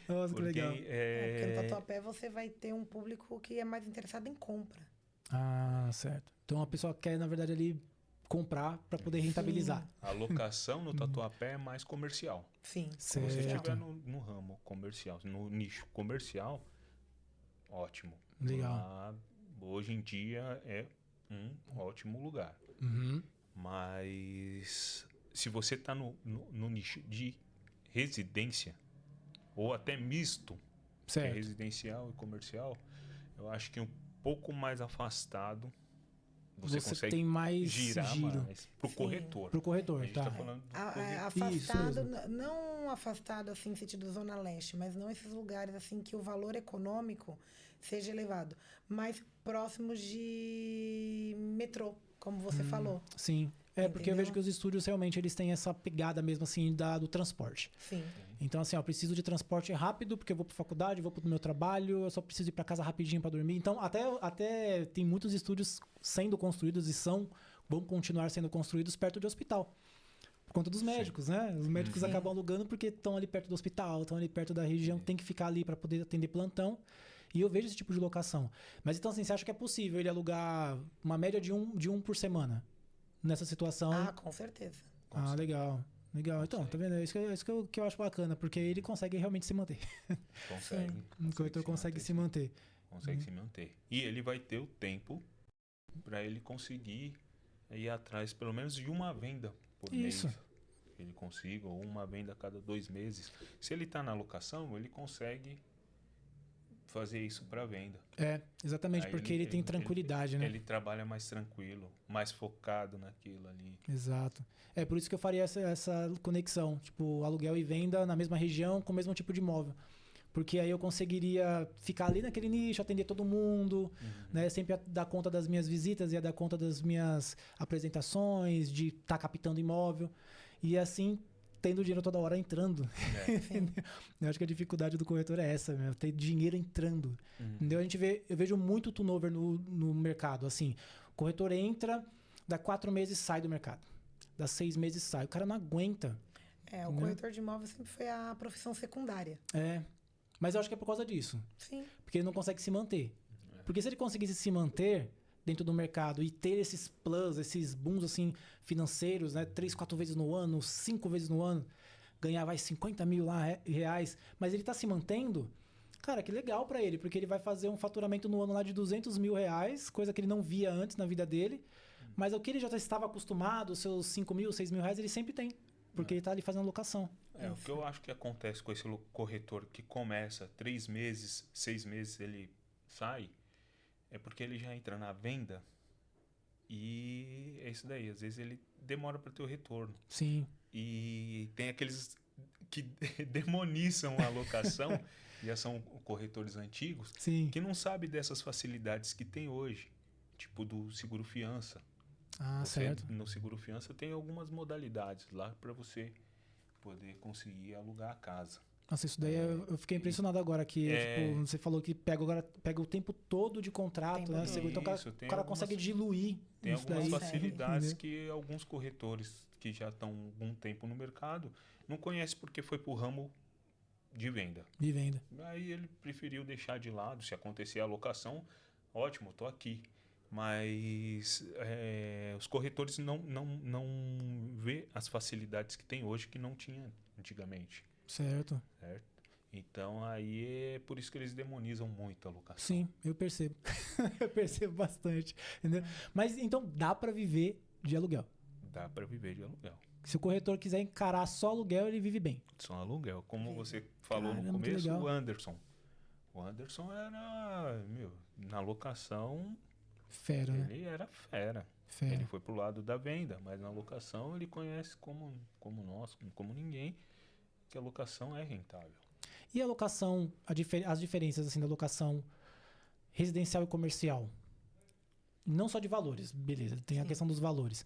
Speaker 1: Nossa, que
Speaker 3: Porque
Speaker 1: legal.
Speaker 2: Porque no Tatuapé você vai ter um público que é mais interessado em compra.
Speaker 1: Ah, certo. Então a pessoa quer, na verdade, ali comprar para poder rentabilizar.
Speaker 3: a locação no Tatuapé é mais comercial.
Speaker 2: Sim.
Speaker 3: Se você
Speaker 1: Certo.
Speaker 3: estiver no ramo comercial, no nicho comercial, ótimo.
Speaker 1: Legal.
Speaker 3: Lá, hoje em dia é um ótimo lugar.
Speaker 1: Uhum.
Speaker 3: Mas se você está no nicho de residência, ou até misto, que é
Speaker 1: Certo.
Speaker 3: residencial e comercial, eu acho que um pouco mais afastado você consegue
Speaker 1: tem mais
Speaker 3: girar
Speaker 1: giro
Speaker 3: mais pro
Speaker 2: Sim.
Speaker 3: corretor.
Speaker 1: pro
Speaker 3: A
Speaker 1: corretor,
Speaker 3: gente
Speaker 1: tá?
Speaker 3: tá falando do corretor.
Speaker 2: Afastado,
Speaker 1: mesmo.
Speaker 2: não afastado assim, sentido zona leste, mas não esses lugares assim que o valor econômico seja elevado, mas próximos de metrô, como você falou.
Speaker 1: Sim. É, porque eu
Speaker 2: Entendeu?
Speaker 1: vejo que os estúdios realmente eles têm essa pegada mesmo assim do transporte.
Speaker 2: Sim.
Speaker 1: Então, assim, ó, eu preciso de transporte rápido, porque eu vou pra faculdade, vou pro meu trabalho, eu só preciso ir pra casa rapidinho pra dormir. Então, até tem muitos estúdios sendo construídos e vão continuar sendo construídos perto de hospital. Por conta dos médicos, né? Os médicos
Speaker 2: Sim.
Speaker 1: acabam alugando porque estão ali perto do hospital, estão ali perto da região, tem que ficar ali pra poder atender plantão. E eu vejo esse tipo de locação. Mas então, assim, você acha que é possível ele alugar uma média de um por semana? Nessa situação?
Speaker 2: Ah, com certeza.
Speaker 1: Ah, legal. Legal. Então, tá vendo? É isso que eu acho bacana, porque ele consegue realmente se manter.
Speaker 3: Consegue.
Speaker 1: O corretor consegue se manter.
Speaker 3: Consegue se manter. E ele vai ter o tempo para ele conseguir ir atrás pelo menos de uma venda por
Speaker 1: Isso.
Speaker 3: mês. Que ele consiga, ou uma venda a cada 2 meses. Se ele está na locação, ele consegue fazer isso para venda.
Speaker 1: É, exatamente,
Speaker 3: Aí
Speaker 1: porque ele tem tranquilidade, né?
Speaker 3: Ele trabalha mais tranquilo, mais focado naquilo ali.
Speaker 1: Exato. É por isso que eu faria essa conexão, tipo, aluguel e venda na mesma região, com o mesmo tipo de imóvel. Porque aí eu conseguiria ficar ali naquele nicho, atender todo mundo, né? Sempre ia dar conta das minhas visitas, ia dar conta das minhas apresentações, de estar captando imóvel. E assim, tendo dinheiro toda hora entrando. Eu acho que a dificuldade do corretor é essa, meu, ter dinheiro entrando. Entendeu? Eu vejo muito turnover no mercado. Assim, o corretor entra, dá 4 meses sai do mercado. Dá 6 meses sai. O cara não aguenta.
Speaker 2: O corretor de imóvel sempre foi a profissão secundária.
Speaker 1: Mas eu acho que é por causa disso.
Speaker 2: Sim.
Speaker 1: Porque ele não consegue se manter. Porque se ele conseguisse se manter dentro do mercado e ter esses plus, esses booms assim, financeiros, né? 3, 4 vezes no ano, 5 vezes no ano, ganhar 50 mil reais, mas ele tá se mantendo, cara, que legal pra ele, porque ele vai fazer um faturamento no ano lá de 200 mil reais, coisa que ele não via antes na vida dele, mas o que ele já estava acostumado, os seus 5 mil, 6 mil reais, ele sempre tem. Porque ele tá ali fazendo locação.
Speaker 3: O que eu acho que acontece com esse corretor que começa 3 meses, 6 meses ele sai, é porque ele já entra na venda e é isso daí. Às vezes ele demora para ter o retorno.
Speaker 1: Sim.
Speaker 3: E tem aqueles que demonizam a locação, já são corretores antigos,
Speaker 1: Sim.
Speaker 3: que não sabem dessas facilidades que tem hoje, tipo do seguro-fiança.
Speaker 1: Certo.
Speaker 3: No seguro-fiança tem algumas modalidades lá para você poder conseguir alugar a casa.
Speaker 1: Nossa, isso daí eu fiquei impressionado agora que tipo, você falou que pega o tempo todo de contrato, né? Então o cara consegue diluir.
Speaker 3: Tem
Speaker 1: isso
Speaker 3: algumas
Speaker 1: daí.
Speaker 3: facilidades que alguns corretores que já estão algum tempo no mercado não conhecem porque foi pro ramo de venda.
Speaker 1: De venda.
Speaker 3: Aí ele preferiu deixar de lado. Se acontecer a locação, ótimo, tô aqui. Mas os corretores não vê as facilidades que tem hoje que não tinha antigamente.
Speaker 1: Certo.
Speaker 3: Então aí é por isso que eles demonizam muito a locação.
Speaker 1: Sim, eu percebo. Eu percebo bastante. Entendeu? Mas então dá para viver de aluguel.
Speaker 3: Dá para viver de aluguel.
Speaker 1: Se o corretor quiser encarar só aluguel, ele vive bem.
Speaker 3: Só aluguel. Como você falou no começo, o Anderson. O Anderson era, na locação...
Speaker 1: Fera, né?
Speaker 3: Ele era fera. Ele foi pro lado da venda, mas na locação ele conhece como nós, como ninguém, que a locação é rentável.
Speaker 1: E a locação, as diferenças assim da locação residencial e comercial? Não só de valores, beleza, tem a questão dos valores,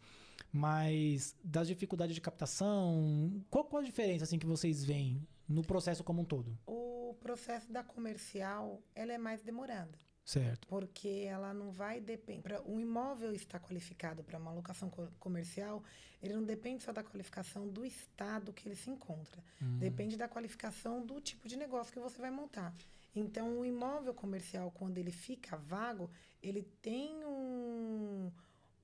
Speaker 1: mas das dificuldades de captação, qual a diferença assim que vocês veem no processo como um todo?
Speaker 2: O processo da comercial, ela é mais demorada.
Speaker 1: Certo.
Speaker 2: Porque ela não vai depender. Um imóvel está qualificado para uma locação comercial, ele não depende só da qualificação do estado que ele se encontra. Depende da qualificação do tipo de negócio que você vai montar. Então, o imóvel comercial, quando ele fica vago, ele tem um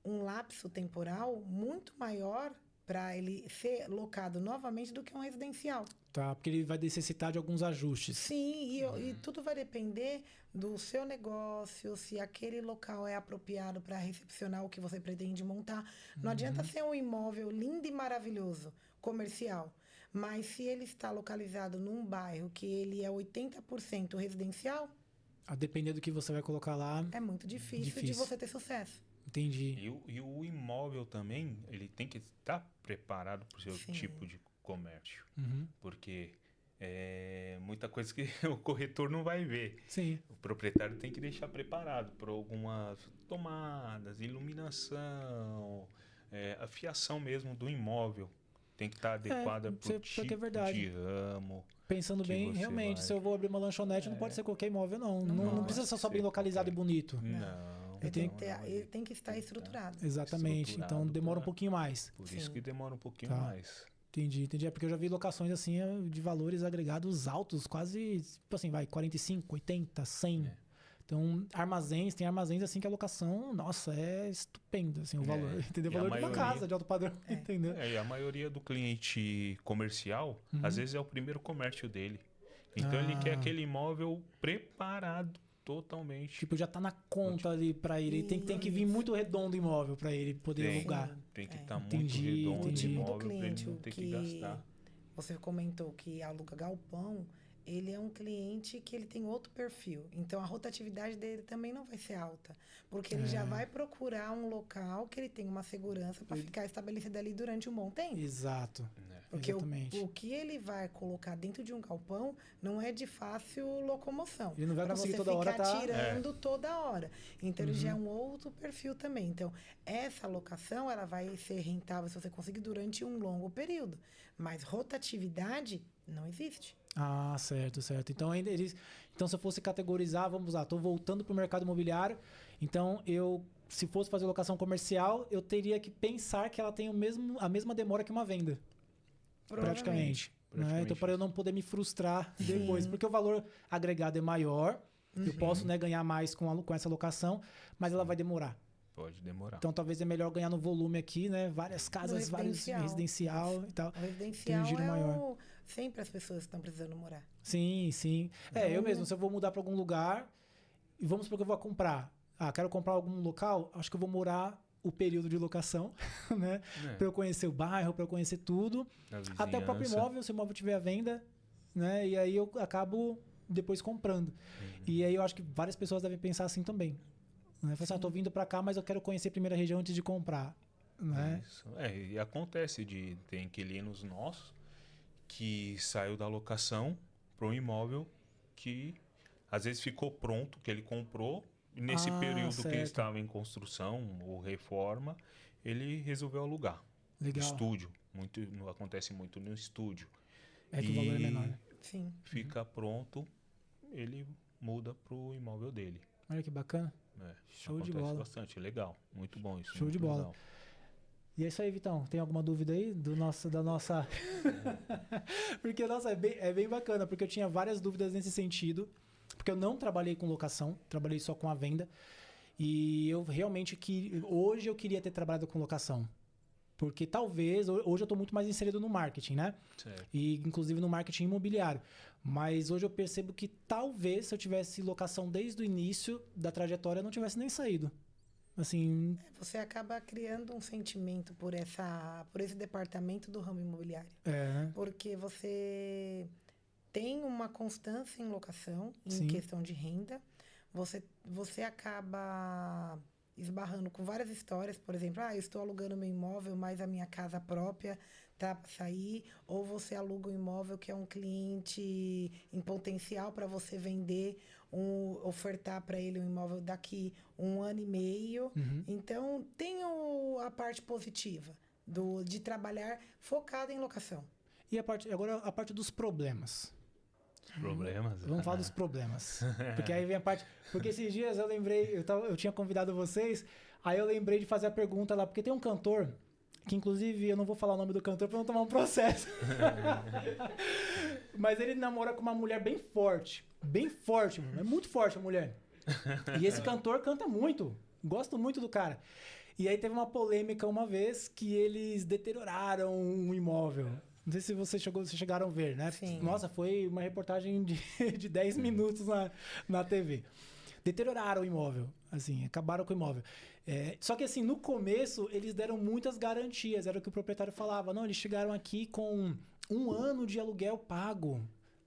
Speaker 2: lapso temporal muito maior para ele ser locado novamente do que um residencial.
Speaker 1: Tá, porque ele vai necessitar de alguns ajustes.
Speaker 2: Sim, e tudo vai depender do seu negócio, se aquele local é apropriado para recepcionar o que você pretende montar. Não adianta ser um imóvel lindo e maravilhoso, comercial, mas se ele está localizado num bairro que ele é 80% residencial...
Speaker 1: A depender do que você vai colocar lá...
Speaker 2: É muito difícil de você ter sucesso.
Speaker 1: Entendi.
Speaker 3: E o imóvel também, ele tem que estar preparado para o seu tipo de comércio. Porque muita coisa que o corretor não vai ver.
Speaker 1: Sim.
Speaker 3: O proprietário tem que deixar preparado para algumas tomadas, iluminação, a fiação mesmo do imóvel. Tem que estar adequada para o tipo de ramo.
Speaker 1: Pensando bem, realmente, se eu vou abrir uma lanchonete, não pode ser qualquer imóvel, não. Não precisa ser só bem localizado e bonito.
Speaker 3: Não.
Speaker 2: Ele tem que estar estruturado.
Speaker 1: Exatamente. Então demora um pouquinho mais.
Speaker 3: Por isso que demora um pouquinho mais.
Speaker 1: Entendi. É porque eu já vi locações assim de valores agregados altos, quase, tipo assim, 45, 80, 100. Então, tem armazéns assim que a locação, nossa, é estupenda, assim, o valor, entendeu? O valor de uma casa de alto padrão, entendeu?
Speaker 3: E a maioria do cliente comercial, às vezes é o primeiro comércio dele. Então, ele quer aquele imóvel preparado totalmente.
Speaker 1: Tipo, já tá na conta ali pra ele. Tem que vir muito redondo o imóvel pra ele poder alugar.
Speaker 3: Tem que estar muito redondo o imóvel pra ele não ter que gastar.
Speaker 2: Você comentou que aluga galpão, ele é um cliente que ele tem outro perfil. Então, a rotatividade dele também não vai ser alta. Porque ele já vai procurar um local que ele tem uma segurança para ficar estabelecido ali durante um bom tempo.
Speaker 1: Exato.
Speaker 2: Porque
Speaker 1: Exatamente.
Speaker 2: o que ele vai colocar dentro de um galpão não é de fácil locomoção.
Speaker 1: Ele não vai
Speaker 2: pra
Speaker 1: conseguir
Speaker 2: você
Speaker 1: toda hora
Speaker 2: ficar
Speaker 1: tá...
Speaker 2: tirando toda hora. Então, ele já é um outro perfil também. Então, essa locação, ela vai ser rentável se você conseguir durante um longo período. Mas rotatividade não existe.
Speaker 1: Ah, certo, certo. Então, então se eu fosse categorizar, vamos lá, estou voltando para o mercado imobiliário, então se fosse fazer locação comercial, eu teria que pensar que ela tem a mesma demora que uma venda. Praticamente. Né? Então, para eu não poder me frustrar depois, porque o valor agregado é maior, eu posso, né, ganhar mais com essa locação, mas ela vai demorar.
Speaker 3: Pode demorar.
Speaker 1: Então, talvez é melhor ganhar no volume aqui, né? Várias casas, vários residencial e tal.
Speaker 2: O residencial
Speaker 1: tem um giro maior.
Speaker 2: Sempre as pessoas estão precisando morar.
Speaker 1: Sim, sim. Eu mesmo, se eu vou mudar para algum lugar, e vamos supor que eu vou comprar. Quero comprar algum local, acho que eu vou morar o período de locação, né? Para eu conhecer o bairro, para eu conhecer tudo. Até o próprio imóvel, se o imóvel tiver à venda, né? E aí eu acabo depois comprando. E aí eu acho que várias pessoas devem pensar assim também. Né? Falar assim, eu tô vindo para cá, mas eu quero conhecer a primeira região antes de comprar. Né?
Speaker 3: Isso. E acontece tem inquilinos nossos que saiu da locação para um imóvel que às vezes ficou pronto, que ele comprou, e nesse período que ele estava em construção ou reforma, ele resolveu alugar.
Speaker 1: Legal.
Speaker 3: Estúdio. Acontece muito no estúdio.
Speaker 1: É que o valor é menor. Né?
Speaker 2: Sim.
Speaker 3: Fica pronto, ele muda para o imóvel dele.
Speaker 1: Olha que bacana.
Speaker 3: Show de bola. Bastante, legal. Muito bom isso.
Speaker 1: Show de bola. Legal. E é isso aí, Vitão. Tem alguma dúvida aí da nossa... Porque, nossa, é bem bacana, porque eu tinha várias dúvidas nesse sentido. Porque eu não trabalhei com locação, trabalhei só com a venda. E eu realmente hoje eu queria ter trabalhado com locação. Porque talvez, hoje eu estou muito mais inserido no marketing, né?
Speaker 3: Certo.
Speaker 1: E inclusive no marketing imobiliário. Mas hoje eu percebo que talvez se eu tivesse locação desde o início da trajetória, eu não tivesse nem saído. Assim...
Speaker 2: Você acaba criando um sentimento por esse departamento do ramo imobiliário.
Speaker 1: Né?
Speaker 2: Porque você tem uma constância em locação, em questão de renda. Você acaba esbarrando com várias histórias, por exemplo, eu estou alugando meu imóvel, mas a minha casa própria tá para sair, ou você aluga um imóvel que é um cliente em potencial para você vender, ofertar para ele um imóvel daqui 1 ano e meio. Então, tem a parte positiva de trabalhar focado em locação.
Speaker 1: E agora a parte dos problemas.
Speaker 3: Problemas?
Speaker 1: Vamos falar dos problemas. Porque aí vem a parte... Porque esses dias eu lembrei, eu tinha convidado vocês, aí eu lembrei de fazer a pergunta lá, porque tem um cantor, que inclusive eu não vou falar o nome do cantor pra não tomar um processo. Mas ele namora com uma mulher bem forte, mano. É muito forte a mulher. E esse cantor canta muito, gosto muito do cara. E aí teve uma polêmica uma vez que eles deterioraram um imóvel. Não sei se vocês chegaram a ver, né?
Speaker 2: Sim.
Speaker 1: Nossa, foi uma reportagem de 10 minutos na TV. Deterioraram o imóvel, assim, acabaram com o imóvel. Só que assim, no começo, eles deram muitas garantias. Era o que o proprietário falava. Não, eles chegaram aqui com 1 ano de aluguel pago.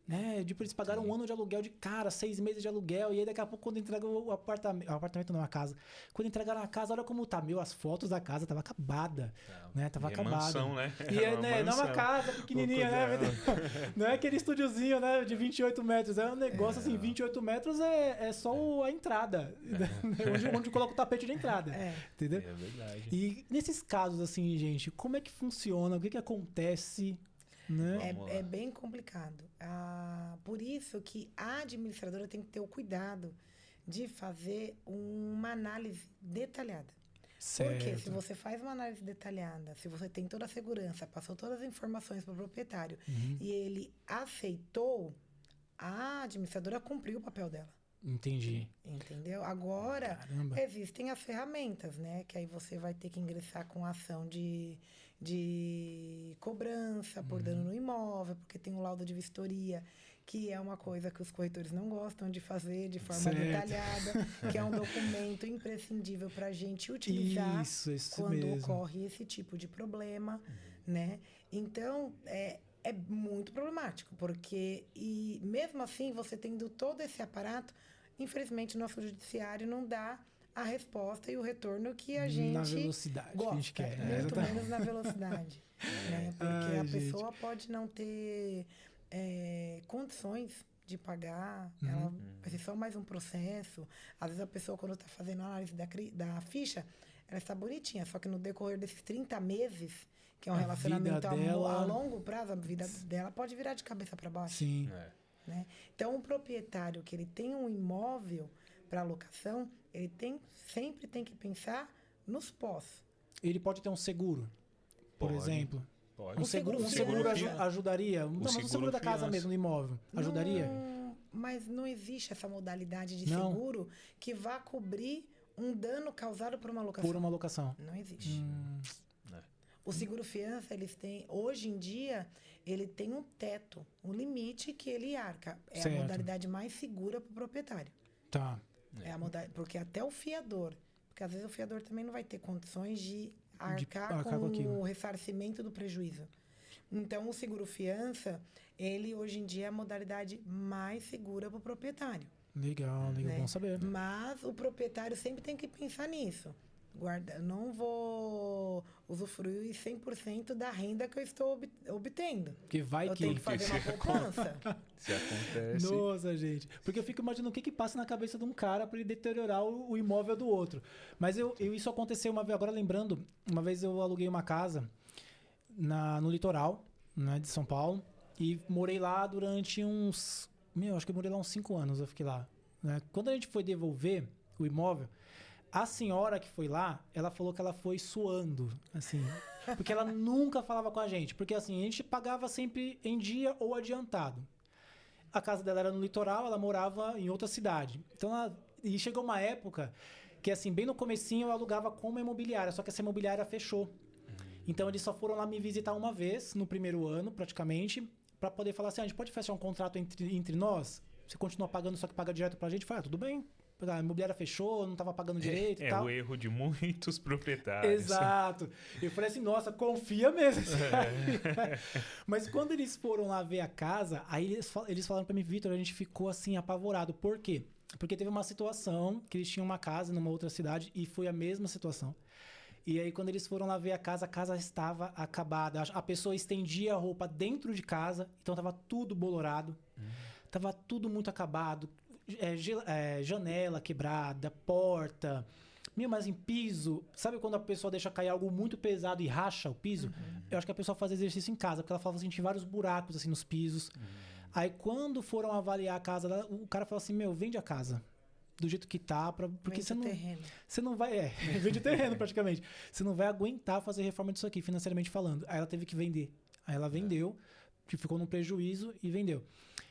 Speaker 1: Né? Tipo, eles pagaram 1 ano de aluguel de cara, 6 meses de aluguel, e aí daqui a pouco quando entregam o apartamento não, a casa. Quando entregaram a casa, olha como tá, as fotos da casa tava acabada, né? Tava acabada.
Speaker 3: Mansão, né?
Speaker 1: E não é uma casa pequenininha, né? Não é aquele estúdiozinho, né, de 28 metros, é um negócio assim, 28 metros é só a entrada, onde coloca o tapete de entrada, entendeu?
Speaker 3: É verdade.
Speaker 1: E nesses casos assim, gente, como é que funciona, o que acontece... Né?
Speaker 2: É bem complicado. Por isso que a administradora tem que ter o cuidado de fazer uma análise detalhada.
Speaker 1: Certo.
Speaker 2: Porque se você faz uma análise detalhada, se você tem toda a segurança, passou todas as informações para o proprietário e ele aceitou, a administradora cumpriu o papel dela.
Speaker 1: Entendi.
Speaker 2: Entendeu? Agora,
Speaker 1: Caramba.
Speaker 2: existem as ferramentas, né? Que aí você vai ter que ingressar com ação de cobrança por dano no imóvel, porque tem um laudo de vistoria, que é uma coisa que os corretores não gostam de fazer de forma detalhada, que é um documento imprescindível para a gente utilizar
Speaker 1: isso
Speaker 2: quando
Speaker 1: mesmo.
Speaker 2: ocorre esse tipo de problema, né? Então, é muito problemático, porque, e mesmo assim, você tendo todo esse aparato, infelizmente, o nosso judiciário não dá a resposta e o retorno que a gente
Speaker 1: Na velocidade
Speaker 2: gosta,
Speaker 1: que a gente quer. Né?
Speaker 2: muito
Speaker 1: Exatamente.
Speaker 2: menos na velocidade. Né? Porque
Speaker 1: Ai,
Speaker 2: a
Speaker 1: gente.
Speaker 2: pessoa pode não ter condições de pagar, ela vai ser só mais um processo. Às vezes a pessoa, quando está fazendo a análise da ficha, ela está bonitinha, só que no decorrer desses 30 meses, que é um
Speaker 1: A
Speaker 2: relacionamento
Speaker 1: vida dela-
Speaker 2: a longo prazo, a vida dela pode virar de cabeça para baixo.
Speaker 1: Sim.
Speaker 2: Né? Então, um proprietário que ele tem um imóvel para alocação, ele sempre tem que pensar nos pós.
Speaker 1: Ele pode ter um seguro, por
Speaker 3: Pode.
Speaker 1: exemplo.
Speaker 3: Pode.
Speaker 1: Um seguro
Speaker 3: fiança.
Speaker 1: ajudaria? Não, mas o seguro da casa
Speaker 3: fiança.
Speaker 1: mesmo, do imóvel. Ajudaria?
Speaker 2: Mas não existe essa modalidade de
Speaker 1: Não.
Speaker 2: seguro que vá cobrir um dano causado por uma alocação.
Speaker 1: Por uma locação.
Speaker 2: Não existe. O seguro fiança, eles têm, hoje em dia, ele tem um teto, um limite que ele arca. É
Speaker 1: Certo.
Speaker 2: a modalidade mais segura para o proprietário.
Speaker 1: Tá.
Speaker 2: É a porque até o fiador, porque às vezes o fiador também não vai ter condições de arcar
Speaker 1: arcar com
Speaker 2: com
Speaker 1: aquilo.
Speaker 2: o ressarcimento do prejuízo. Então, o seguro fiança, ele hoje em dia é a modalidade mais segura para o proprietário.
Speaker 1: Legal,
Speaker 2: Né?
Speaker 1: bom saber.
Speaker 2: Mas o proprietário sempre tem que pensar nisso. Não vou usufruir 100% da renda que eu estou obtendo.
Speaker 1: Porque vai
Speaker 2: Eu
Speaker 1: que...
Speaker 2: tenho que fazer uma poupança.
Speaker 3: Se acontece.
Speaker 1: Nossa, gente. Porque eu fico imaginando o que passa na cabeça de um cara para ele deteriorar o imóvel do outro. Mas isso aconteceu uma vez, agora lembrando, uma vez eu aluguei uma casa no litoral, né, de São Paulo, e morei lá durante uns... acho que eu morei lá uns 5 anos, eu fiquei lá. Né? Quando a gente foi devolver o imóvel, a senhora que foi lá, ela falou que ela foi suando, assim, porque ela nunca falava com a gente, porque assim, a gente pagava sempre em dia ou adiantado. A casa dela era no litoral, ela morava em outra cidade. Então, e chegou uma época que, assim, bem no comecinho eu alugava com uma imobiliária, só que essa imobiliária fechou. Então, eles só foram lá me visitar uma vez, no primeiro ano, praticamente, para poder falar assim, a gente pode fechar um contrato entre nós? Você continua pagando, só que paga direto pra gente? Eu falei, tudo bem. A imobiliária fechou, não tava pagando direito e tal.
Speaker 3: É o erro de muitos proprietários.
Speaker 1: Exato. Eu falei assim, nossa, confia mesmo. Sabe? Mas quando eles foram lá ver a casa, aí eles falaram pra mim, Vitor, a gente ficou assim, apavorado. Por quê? Porque teve uma situação que eles tinham uma casa numa outra cidade e foi a mesma situação. E aí, quando eles foram lá ver a casa estava acabada. A pessoa estendia a roupa dentro de casa, então tava tudo bolorado. Tava tudo muito acabado. Janela quebrada, porta, mas em piso. Sabe quando a pessoa deixa cair algo muito pesado e racha o piso? Eu acho que a pessoa faz exercício em casa, porque ela falava assim, tinha vários buracos assim nos pisos. Aí quando foram avaliar a casa, o cara falou assim, vende a casa do jeito que tá, porque você não vai, vende o terreno praticamente. Você não vai aguentar fazer reforma disso aqui, financeiramente falando. Aí ela teve que vender. Aí ela vendeu, que ficou num prejuízo e vendeu.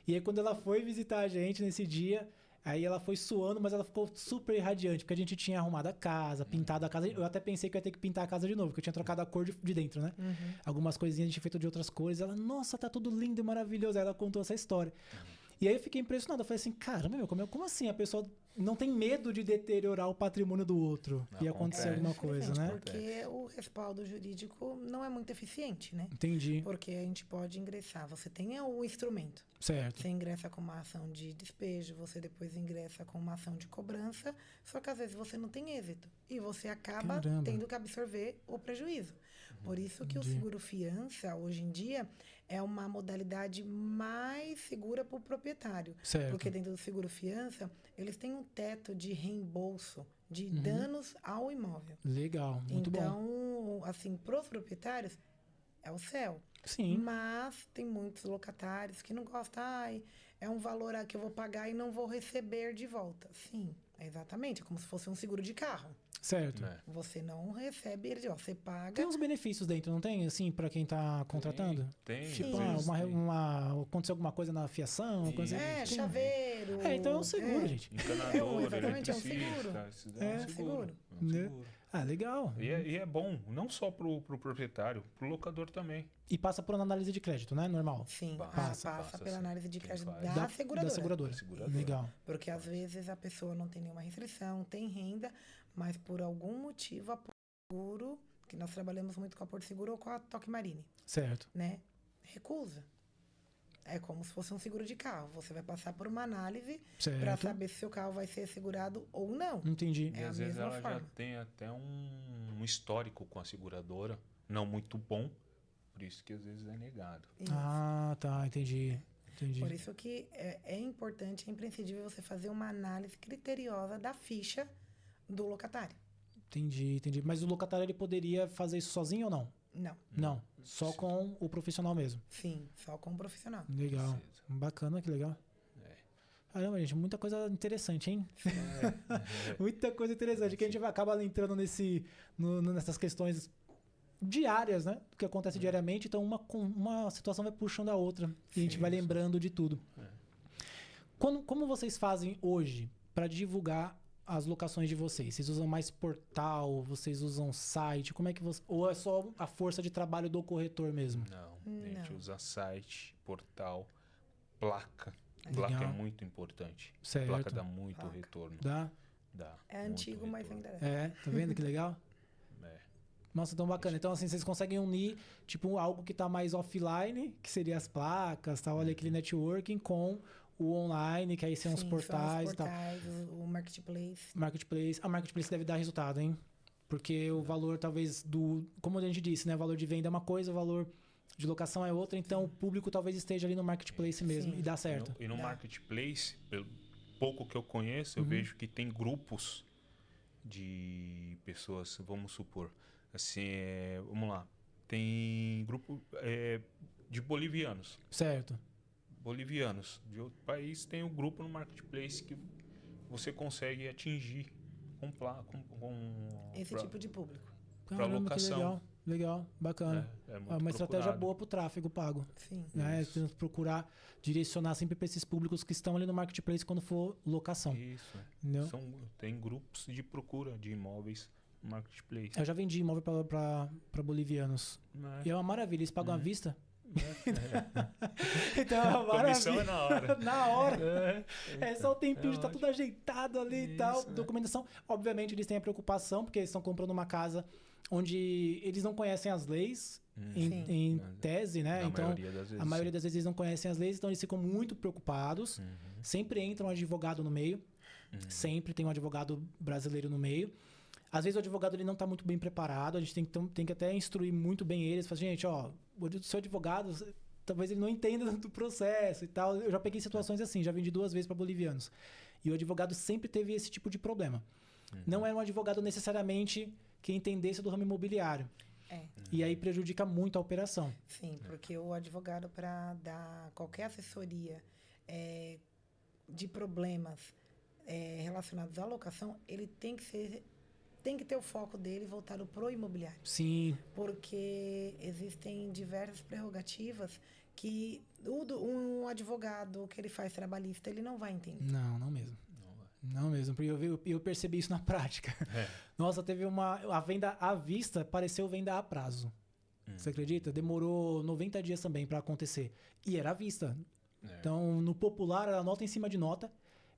Speaker 1: E aí, quando ela foi visitar a gente nesse dia, aí ela foi suando, mas ela ficou super radiante, porque a gente tinha arrumado a casa, pintado a casa. Eu até pensei que eu ia ter que pintar a casa de novo, porque eu tinha trocado a cor de dentro, né? Algumas coisinhas a gente tinha feito de outras cores. Ela, nossa, tá tudo lindo e maravilhoso. Aí ela contou essa história. E aí eu fiquei impressionado. Eu falei assim, caramba, como assim? A pessoa não tem medo de deteriorar o patrimônio do outro e acontecer alguma coisa, né?
Speaker 2: Porque o respaldo jurídico não é muito eficiente, né?
Speaker 1: Entendi.
Speaker 2: Porque a gente pode ingressar. Você tem o instrumento.
Speaker 1: Certo.
Speaker 2: Você ingressa com uma ação de despejo, você depois ingressa com uma ação de cobrança, só que às vezes você não tem êxito. E você acaba tendo que absorver o prejuízo. Por isso que o seguro fiança, hoje em dia, é uma modalidade mais segura para o proprietário.
Speaker 1: Certo.
Speaker 2: Porque dentro do seguro fiança, eles têm um teto de reembolso de danos ao imóvel.
Speaker 1: Legal, muito bom.
Speaker 2: Então, assim, para os proprietários, é o céu.
Speaker 1: Sim.
Speaker 2: Mas tem muitos locatários que não gostam. É um valor que eu vou pagar e não vou receber de volta. Sim, exatamente. É como se fosse um seguro de carro.
Speaker 1: Certo.
Speaker 2: Você não recebe ele de volta. Você paga.
Speaker 1: Tem uns benefícios dentro, não tem? Assim, pra quem tá contratando?
Speaker 3: Tem.
Speaker 1: Tipo, aconteceu alguma coisa na fiação? Uma coisa assim?
Speaker 2: Chaveiro.
Speaker 1: Então é um seguro, gente.
Speaker 3: Encanador,
Speaker 2: exatamente, é um
Speaker 3: eletricista,
Speaker 2: seguro.
Speaker 3: É um seguro.
Speaker 1: Legal.
Speaker 3: E é bom, não só pro proprietário, pro locador também.
Speaker 1: E passa por uma análise de crédito, né? Normal.
Speaker 2: Sim,
Speaker 3: Passa
Speaker 2: pela análise de crédito
Speaker 3: faz.
Speaker 2: da seguradora.
Speaker 1: Da seguradora. Legal.
Speaker 2: Porque às vezes a pessoa não tem nenhuma restrição, tem renda, mas por algum motivo a Porto Seguro, que nós trabalhamos muito com a Porto Seguro ou com a Toque Marine,
Speaker 1: Certo.
Speaker 2: né? recusa. É como se fosse um seguro de carro. Você vai passar por uma análise
Speaker 1: Certo.
Speaker 2: para saber se seu carro vai ser segurado ou não.
Speaker 1: Entendi.
Speaker 3: E
Speaker 2: É a
Speaker 3: às vezes
Speaker 2: mesma
Speaker 3: ela
Speaker 2: forma.
Speaker 3: já tem até um histórico com a seguradora, não muito bom, por isso que às vezes é negado.
Speaker 2: Isso.
Speaker 1: Ah, tá, entendi.
Speaker 2: Por isso que é importante, é imprescindível você fazer uma análise criteriosa da ficha do locatário.
Speaker 1: Entendi. Mas o locatário ele poderia fazer isso sozinho ou não?
Speaker 2: Não.
Speaker 1: Não, só com o profissional mesmo.
Speaker 2: Sim, só com o profissional.
Speaker 1: Legal.
Speaker 3: Precisa.
Speaker 1: Bacana, que legal.
Speaker 3: É.
Speaker 1: Caramba, gente, muita coisa interessante, hein? Muita coisa interessante. Que a gente acaba entrando nessas questões diárias, né? Que acontece diariamente. Então, uma situação vai puxando a outra. E a gente vai lembrando de tudo. Como vocês fazem hoje para divulgar as locações de vocês? Vocês usam mais portal? Vocês usam site? Como é que você... Ou é só a força de trabalho do corretor mesmo?
Speaker 3: Não, a gente
Speaker 2: Não.
Speaker 3: usa site, portal, placa.
Speaker 1: Legal.
Speaker 3: Placa é muito importante.
Speaker 1: Certo.
Speaker 3: Placa dá muito
Speaker 2: Placa.
Speaker 3: retorno.
Speaker 1: Dá?
Speaker 3: Dá
Speaker 2: É
Speaker 3: muito
Speaker 2: antigo, mas
Speaker 3: retorno.
Speaker 2: ainda é.
Speaker 1: É, tá vendo que legal?
Speaker 3: É.
Speaker 1: Nossa, tão bacana. Então, assim, vocês conseguem unir, tipo, algo que tá mais offline, que seria as placas, tal, ali, aquele networking, com o online, que aí são os
Speaker 2: Sim,
Speaker 1: portais
Speaker 2: são
Speaker 1: e tal.
Speaker 2: os portais, o marketplace.
Speaker 1: Marketplace. A Marketplace deve dar resultado, hein? Porque o valor, talvez, como a gente disse, né? O valor de venda é uma coisa, o valor de locação é outra. Então, o público talvez esteja ali no Marketplace mesmo
Speaker 2: Sim.
Speaker 1: e dá certo.
Speaker 3: E no
Speaker 2: Dá.
Speaker 3: Marketplace, pelo pouco que eu conheço, eu vejo que tem grupos de pessoas, vamos supor, assim, vamos lá, tem grupo de bolivianos.
Speaker 1: Certo.
Speaker 3: Bolivianos de outro país tem um grupo no Marketplace que você consegue atingir com
Speaker 2: Esse tipo de público.
Speaker 3: Pra
Speaker 1: Caramba, que
Speaker 3: locação.
Speaker 1: legal, bacana.
Speaker 3: É muito
Speaker 1: É uma estratégia
Speaker 3: procurado.
Speaker 1: boa pro tráfego pago.
Speaker 2: Sim.
Speaker 1: Né?
Speaker 3: Isso.
Speaker 1: Tem que procurar direcionar sempre para esses públicos que estão ali no Marketplace quando for locação.
Speaker 3: Isso.
Speaker 1: Entendeu?
Speaker 3: Tem grupos de procura de imóveis no Marketplace.
Speaker 1: Eu já vendi imóvel para bolivianos.
Speaker 3: Né?
Speaker 1: E é uma maravilha, eles pagam à
Speaker 3: Uhum.
Speaker 1: vista. Então é uma
Speaker 3: Comissão
Speaker 1: maravilha.
Speaker 3: é na hora.
Speaker 1: Na hora. É só o tempinho,
Speaker 3: É
Speaker 1: tá tudo ajeitado ali e tal.
Speaker 3: Isso, é.
Speaker 1: Documentação. Obviamente, eles têm a preocupação, porque eles estão comprando uma casa onde eles não conhecem as leis,
Speaker 2: Sim.
Speaker 1: em tese, né?
Speaker 3: Na
Speaker 1: Então,
Speaker 3: maioria das vezes.
Speaker 1: a maioria das vezes eles não conhecem as leis, então eles ficam muito preocupados. Sempre entra um advogado no meio. Sempre tem um advogado brasileiro no meio. Às vezes o advogado ele não está muito bem preparado, a gente tem que até instruir muito bem eles. Falar, gente, ó, o seu advogado, talvez ele não entenda do processo e tal. Eu já peguei situações assim, já vendi 2 vezes para bolivianos. E o advogado sempre teve esse tipo de problema. Não era um advogado necessariamente que entendesse do ramo imobiliário.
Speaker 2: É.
Speaker 1: E aí prejudica muito a operação.
Speaker 2: Sim, porque o advogado, para dar qualquer assessoria de problemas relacionados à locação, ele tem que ter o foco dele voltado pro imobiliário.
Speaker 1: Sim,
Speaker 2: Porque existem diversas prerrogativas que um advogado que ele faz trabalhista, ele não vai entender.
Speaker 1: não mesmo. Não mesmo, porque eu percebi isso na prática. Nossa, teve a venda à vista, pareceu venda a prazo. Você acredita? Demorou 90 dias também para acontecer. E era à vista. Então, no popular, era nota em cima de nota.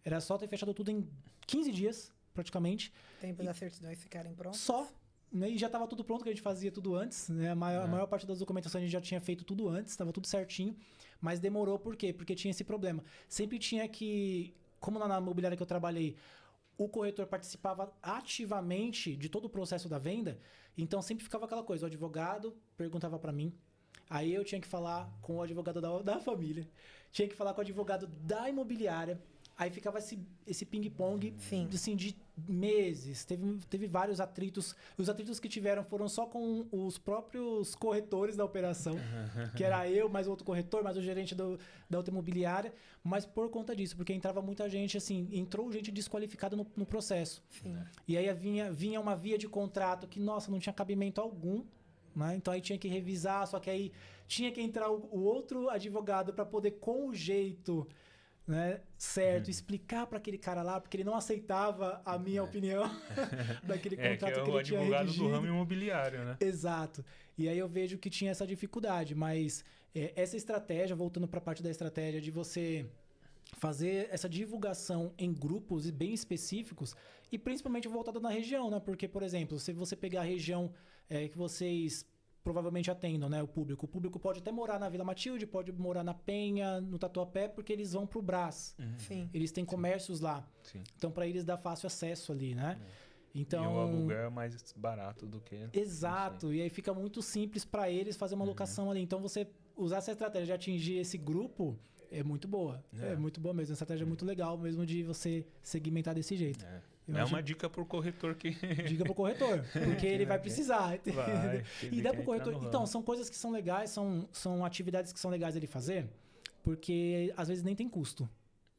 Speaker 1: Era só ter fechado tudo em 15 dias, praticamente.
Speaker 2: Tempo das certidões ficarem prontas.
Speaker 1: Só. Né? E já estava tudo pronto, que a gente fazia tudo antes. Né? A maior parte das documentações a gente já tinha feito tudo antes, estava tudo certinho. Mas demorou por quê? Porque tinha esse problema. Sempre tinha que... Como na imobiliária que eu trabalhei, o corretor participava ativamente de todo o processo da venda, então sempre ficava aquela coisa, o advogado perguntava para mim, aí eu tinha que falar com o advogado da família, tinha que falar com o advogado da imobiliária, aí ficava esse ping-pong assim, de meses, teve vários atritos, os atritos que tiveram foram só com os próprios corretores da operação, que era eu, mais outro corretor, mais o gerente da outra imobiliária, mas por conta disso, porque entrava muita gente, assim, entrou gente desqualificada no processo.
Speaker 2: Sim.
Speaker 1: E aí vinha uma via de contrato que, nossa, não tinha cabimento algum, né? Então aí tinha que revisar, só que aí tinha que entrar o outro advogado para poder, com o jeito... Né, certo, explicar para aquele cara lá, porque ele não aceitava a minha opinião daquele contrato que
Speaker 3: o
Speaker 1: ele tinha
Speaker 3: advogado
Speaker 1: redigido.
Speaker 3: do ramo imobiliário, né?
Speaker 1: Exato. E aí eu vejo que tinha essa dificuldade, mas essa estratégia, voltando para a parte da estratégia de você fazer essa divulgação em grupos bem específicos e principalmente voltado na região, né? Porque, por exemplo, se você pegar a região que vocês provavelmente atendam, né, o público. O público pode até morar na Vila Matilde, pode morar na Penha, no Tatuapé, porque eles vão pro Brás.
Speaker 2: Sim.
Speaker 1: Eles têm comércios lá.
Speaker 3: Sim.
Speaker 1: Então, para eles dá fácil acesso ali, né? Então,
Speaker 3: E o aluguel é mais barato do que...
Speaker 1: exato. E aí fica muito simples para eles fazer uma locação ali. Então, você usar essa estratégia de atingir esse grupo é muito boa. É muito boa mesmo. A estratégia é muito legal mesmo de você segmentar desse jeito. Eu
Speaker 3: É
Speaker 1: acho-
Speaker 3: uma dica pro corretor que...
Speaker 1: Diga pro corretor, porque ele vai precisar.
Speaker 3: Vai,
Speaker 1: E dá pro corretor. Então, são coisas que são legais, são atividades que são legais ele fazer, porque às vezes nem tem custo.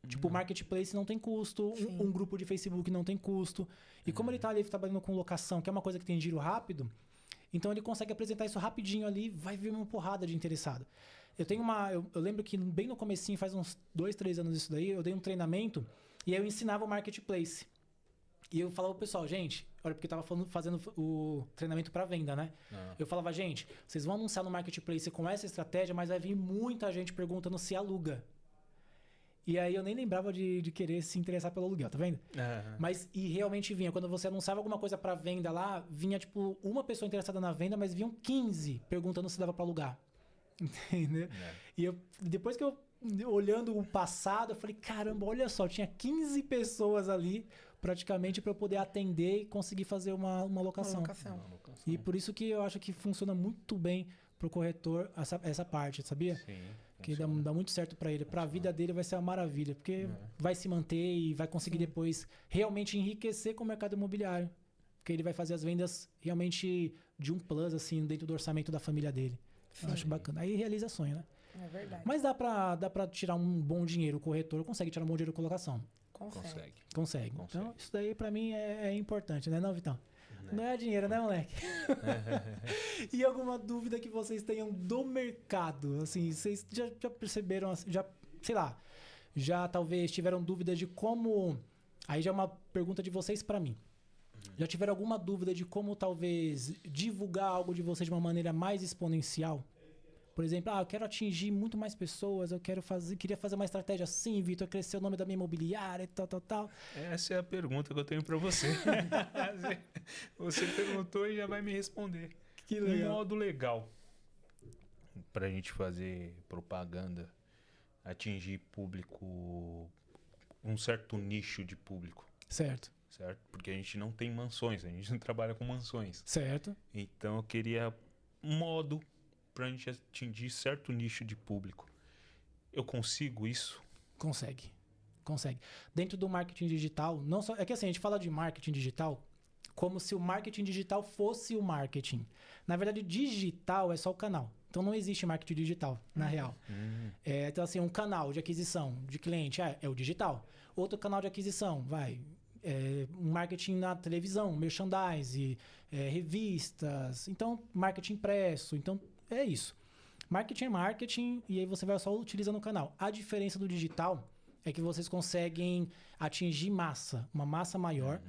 Speaker 1: Tipo, o marketplace não tem custo, um grupo de Facebook não tem custo. E como ele tá ali trabalhando com locação, que é uma coisa que tem giro rápido, então ele consegue apresentar isso rapidinho ali, vai vir uma porrada de interessado. Eu tenho eu lembro que bem no comecinho, faz uns 2, 3 anos isso daí, eu dei um treinamento e aí eu ensinava o marketplace. E eu falava pro pessoal, gente, olha, porque eu tava fazendo o treinamento para venda, né? Eu falava, gente, vocês vão anunciar no marketplace com essa estratégia, mas vai vir muita gente perguntando se aluga. E aí eu nem lembrava de querer se interessar pelo aluguel, tá vendo? Mas, e realmente vinha, quando você anunciava alguma coisa para venda lá, vinha tipo uma pessoa interessada na venda, mas vinham 15 perguntando se dava para alugar. Entendeu? E eu, depois que eu, olhando o passado, eu falei, caramba, olha só, tinha 15 pessoas ali praticamente para eu poder atender e conseguir fazer uma locação. E por isso que eu acho que funciona muito bem pro corretor essa parte, sabia?
Speaker 3: Sim.
Speaker 1: Que dá muito certo para ele. Para a vida dele vai ser uma maravilha, porque vai se manter e vai conseguir depois realmente enriquecer com o mercado imobiliário. Porque ele vai fazer as vendas realmente de um plus, assim, dentro do orçamento da família dele. Eu acho bacana. Aí realiza sonho, né?
Speaker 2: É verdade.
Speaker 1: Mas dá pra tirar um bom dinheiro. O corretor consegue tirar um bom dinheiro com colocação. Consegue. Então, isso daí pra mim é importante, né, não, Vitão? Não é dinheiro, né, moleque? E alguma dúvida que vocês tenham do mercado? Assim, vocês já perceberam, sei lá, já talvez tiveram dúvidas de como... Aí já é uma pergunta de vocês pra mim. Já tiveram alguma dúvida de como talvez divulgar algo de vocês de uma maneira mais exponencial? Por exemplo, eu quero atingir muito mais pessoas, queria fazer uma estratégia assim, Vitor, crescer o nome da minha imobiliária e tal.
Speaker 3: Essa é a pergunta que eu tenho para você. Você perguntou e já vai me responder.
Speaker 1: Que legal.
Speaker 3: Um modo legal para a gente fazer propaganda, atingir público, um certo nicho de público.
Speaker 1: Certo?
Speaker 3: Porque a gente não tem mansões, a gente não trabalha com mansões.
Speaker 1: Certo.
Speaker 3: Então eu queria um modo para a gente atingir certo nicho de público. Eu consigo isso?
Speaker 1: Consegue. Dentro do marketing digital, não só, é que assim, a gente fala de marketing digital como se o marketing digital fosse o marketing. Na verdade, digital é só o canal. Então não existe marketing digital, na real. Então assim, um canal de aquisição de cliente é o digital. Outro canal de aquisição, um marketing na televisão, merchandise, revistas, então marketing impresso, então é isso. Marketing é marketing e aí você vai só utilizando o canal. A diferença do digital é que vocês conseguem atingir uma massa maior,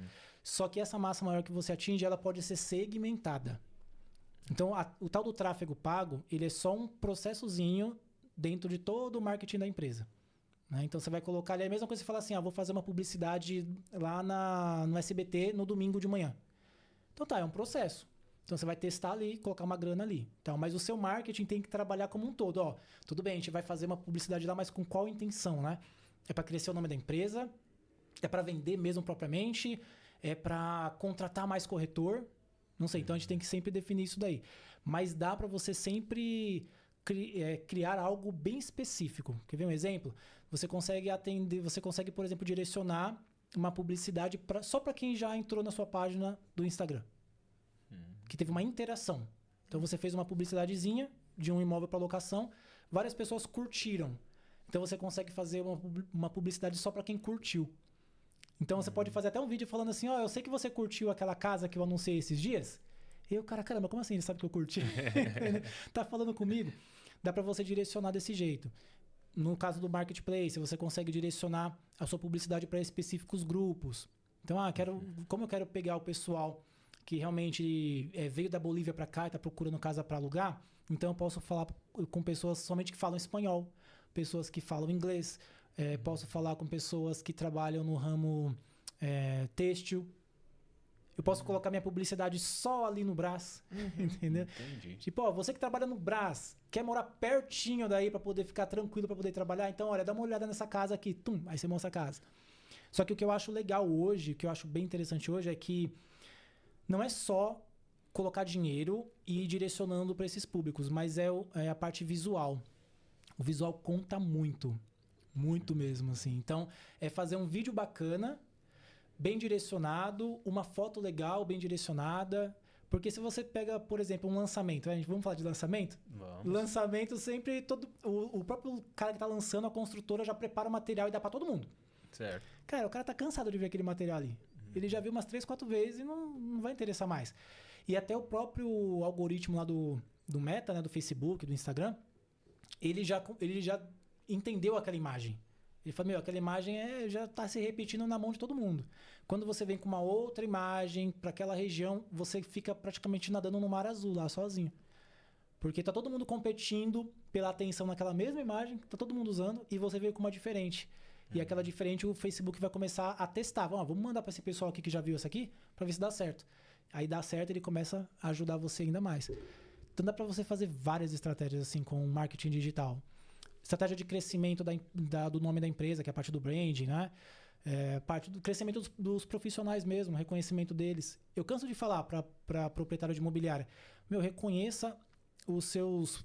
Speaker 1: só que essa massa maior que você atinge, ela pode ser segmentada. Então, o tal do tráfego pago, ele é só um processozinho dentro de todo o marketing da empresa. Né? Então, você vai colocar ali a mesma coisa que você fala assim, vou fazer uma publicidade lá no SBT no domingo de manhã. Então, é um processo. Então, você vai testar ali, colocar uma grana ali. Então, mas o seu marketing tem que trabalhar como um todo. Tudo bem, a gente vai fazer uma publicidade lá, mas com qual intenção, né? É para crescer o nome da empresa? É para vender mesmo propriamente? É para contratar mais corretor? Não sei, então a gente tem que sempre definir isso daí. Mas dá para você sempre criar algo bem específico. Quer ver um exemplo? Você consegue por exemplo, direcionar uma publicidade só para quem já entrou na sua página do Instagram. Que teve uma interação. Então você fez uma publicidadezinha de um imóvel para locação, várias pessoas curtiram. Então você consegue fazer uma publicidade só para quem curtiu. Então você pode fazer até um vídeo falando assim, eu sei que você curtiu aquela casa que eu anunciei esses dias. E eu, caramba, como assim? Ele sabe que eu curti? Tá falando comigo? Dá para você direcionar desse jeito. No caso do marketplace, você consegue direcionar a sua publicidade para específicos grupos. Então, como eu quero pegar o pessoal que realmente veio da Bolívia para cá e está procurando casa para alugar, então eu posso falar com pessoas somente que falam espanhol, pessoas que falam inglês, posso falar com pessoas que trabalham no ramo têxtil. Eu posso colocar minha publicidade só ali no Brás, entendeu?
Speaker 3: Entendi.
Speaker 1: Tipo, ó, você que trabalha no Brás, quer morar pertinho daí pra poder ficar tranquilo, pra poder trabalhar? Então, olha, dá uma olhada nessa casa aqui. Tum, aí você mostra a casa. Só que o que eu acho legal hoje, o que eu acho bem interessante hoje é que não é só colocar dinheiro e ir direcionando para esses públicos, mas é a parte visual. O visual conta muito. Muito mesmo, assim. Então, é fazer um vídeo bacana, bem direcionado, uma foto legal, bem direcionada. Porque se você pega, por exemplo, um lançamento, vamos falar de lançamento?
Speaker 3: Vamos.
Speaker 1: Lançamento sempre, o próprio cara que tá lançando, a construtora já prepara o material e dá para todo mundo.
Speaker 3: Certo.
Speaker 1: Cara, o cara tá cansado de ver aquele material ali. Ele já viu umas 3, 4 vezes e não vai interessar mais. E até o próprio algoritmo lá do Meta, né, do Facebook, do Instagram, ele já entendeu aquela imagem. Ele fala, aquela imagem já tá se repetindo na mão de todo mundo. Quando você vem com uma outra imagem para aquela região, você fica praticamente nadando no mar azul lá, sozinho. Porque tá todo mundo competindo pela atenção naquela mesma imagem, tá todo mundo usando, e você veio com uma diferente. E aquela diferente o Facebook vai começar a testar. Vamos mandar para esse pessoal aqui que já viu essa aqui, para ver se dá certo. Aí dá certo, ele começa a ajudar você ainda mais. Então dá para você fazer várias estratégias assim com marketing digital. Estratégia de crescimento do nome da empresa, que é a parte do branding, né? Parte do crescimento dos profissionais mesmo, reconhecimento deles. Eu canso de falar para proprietário de imobiliária, reconheça os seus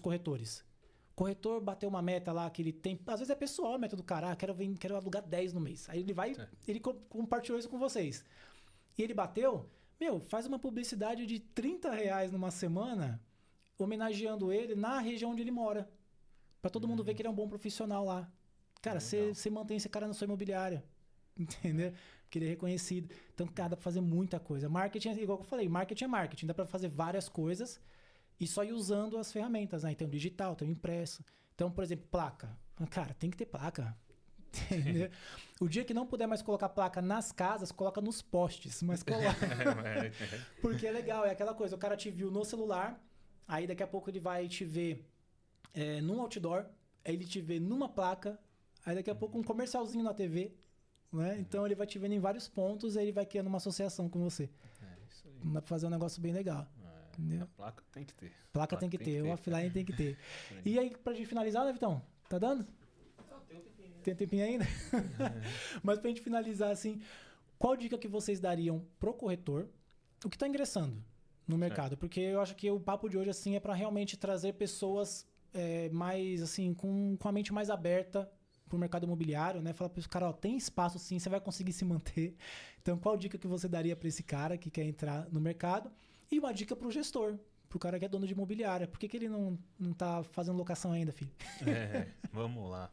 Speaker 1: corretores. Corretor bateu uma meta lá que ele tem. Às vezes é pessoal a meta do cara. Quero alugar 10 no mês. Aí ele vai, ele compartilhou isso com vocês. E ele bateu, faz uma publicidade de R$30 numa semana, homenageando ele na região onde ele mora. Pra todo mundo ver que ele é um bom profissional lá. Cara, você mantém esse cara na sua imobiliária. Entendeu? Porque ele é reconhecido. Então, cara, dá pra fazer muita coisa. Marketing, igual eu falei, marketing é marketing. Dá pra fazer várias coisas. E só ir usando as ferramentas, né? Tem o digital, tem o impresso. Então, por exemplo, placa. Cara, tem que ter placa. Entendeu? O dia que não puder mais colocar placa nas casas, coloca nos postes. Mas coloca. Porque é legal, é aquela coisa. O cara te viu no celular, aí daqui a pouco ele vai te ver num outdoor, aí ele te vê numa placa, aí daqui a pouco um comercialzinho na TV, né? Então ele vai te vendo em vários pontos, aí ele vai criando uma associação com você.
Speaker 3: Isso aí.
Speaker 1: Dá pra fazer um negócio bem legal. Entendeu?
Speaker 3: A placa tem que ter.
Speaker 1: Placa tem que ter, o offline tem que ter. E aí, pra gente finalizar, né, Vitão? Tá dando? Tem um tempinho ainda? Mas pra gente finalizar, assim, qual dica que vocês dariam pro corretor, o que tá ingressando no mercado? Porque eu acho que o papo de hoje, assim, é pra realmente trazer pessoas mais, assim, com a mente mais aberta pro mercado imobiliário, né? Falar para esse cara, tem espaço sim, você vai conseguir se manter. Então, qual dica que você daria para esse cara que quer entrar no mercado? E uma dica pro gestor, pro cara que é dono de imobiliária. Por que ele não tá fazendo locação ainda, filho?
Speaker 3: Vamos lá.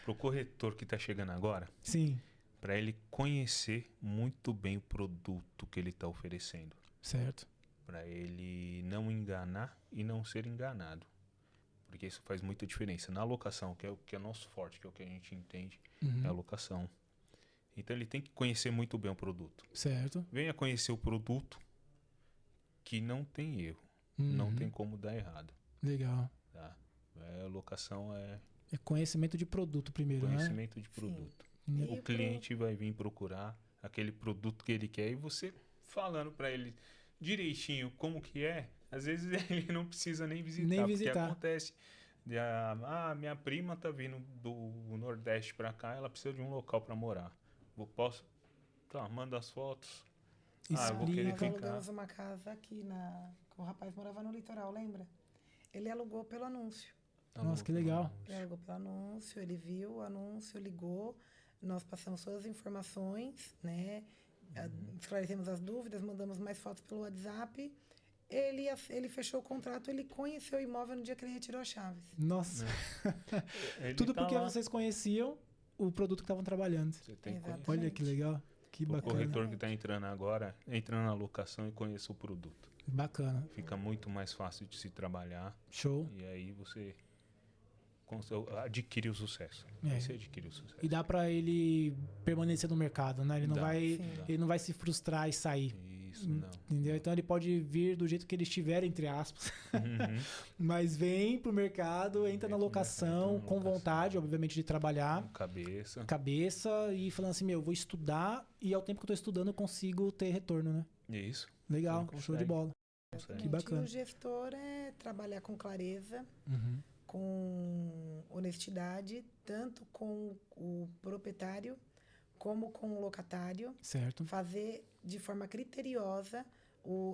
Speaker 3: Pro corretor que tá chegando agora,
Speaker 1: Sim.
Speaker 3: para ele conhecer muito bem o produto que ele tá oferecendo.
Speaker 1: Certo.
Speaker 3: Para ele não enganar e não ser enganado. Porque isso faz muita diferença. Na locação, que é o nosso forte, que é o que a gente entende, é a locação. Então ele tem que conhecer muito bem o produto.
Speaker 1: Certo.
Speaker 3: Venha conhecer o produto que não tem erro. Não tem como dar errado.
Speaker 1: Legal.
Speaker 3: Tá? A locação é
Speaker 1: conhecimento de produto primeiro,
Speaker 3: conhecimento de produto.
Speaker 2: Sim.
Speaker 3: O cliente vai vir procurar aquele produto que ele quer e você falando para ele direitinho como que é, às vezes ele não precisa nem visitar. Porque acontece. Minha prima tá vindo do Nordeste para cá, ela precisa de um local para morar. Posso? Tá, manda as fotos. Eu vou querer
Speaker 2: Nós
Speaker 3: ficar.
Speaker 2: alugamos uma casa aqui o rapaz morava no litoral, lembra? Ele alugou pelo anúncio.
Speaker 1: Nossa, que legal.
Speaker 2: Ele alugou pelo anúncio, ele viu o anúncio, ligou, nós passamos todas as informações, né? Esclarecemos as dúvidas, mandamos mais fotos pelo WhatsApp. Ele fechou o contrato, ele conheceu o imóvel no dia que ele retirou as chaves.
Speaker 1: Nossa. Tudo porque vocês conheciam o produto que estavam trabalhando.
Speaker 3: Você tem que
Speaker 2: Exatamente.
Speaker 1: Olha que legal. Que
Speaker 3: o
Speaker 1: bacana.
Speaker 3: corretor que está entrando agora, entra na locação e conheça o produto.
Speaker 1: Bacana.
Speaker 3: Fica muito mais fácil de se trabalhar.
Speaker 1: Show.
Speaker 3: E aí você adquire o sucesso.
Speaker 1: É.
Speaker 3: Você adquire o sucesso.
Speaker 1: E dá pra ele permanecer no mercado, né? Ele não
Speaker 3: Dá.
Speaker 1: vai se frustrar e sair.
Speaker 3: Isso, não.
Speaker 1: Entendeu? Então ele pode vir do jeito que ele estiver, entre aspas. Mas vem pro mercado, entra na locação, com vontade, obviamente, de trabalhar.
Speaker 3: Com
Speaker 1: cabeça e falando assim, vou estudar e ao tempo que eu tô estudando eu consigo ter retorno, né?
Speaker 3: Isso.
Speaker 1: Legal,
Speaker 3: Consegue.
Speaker 1: show de bola.
Speaker 3: Consegue.
Speaker 1: Que bacana.
Speaker 2: E o gestor é trabalhar com clareza,
Speaker 1: Uhum.
Speaker 2: com honestidade, tanto com o proprietário como com o locatário,
Speaker 1: Certo.
Speaker 2: fazer de forma criteriosa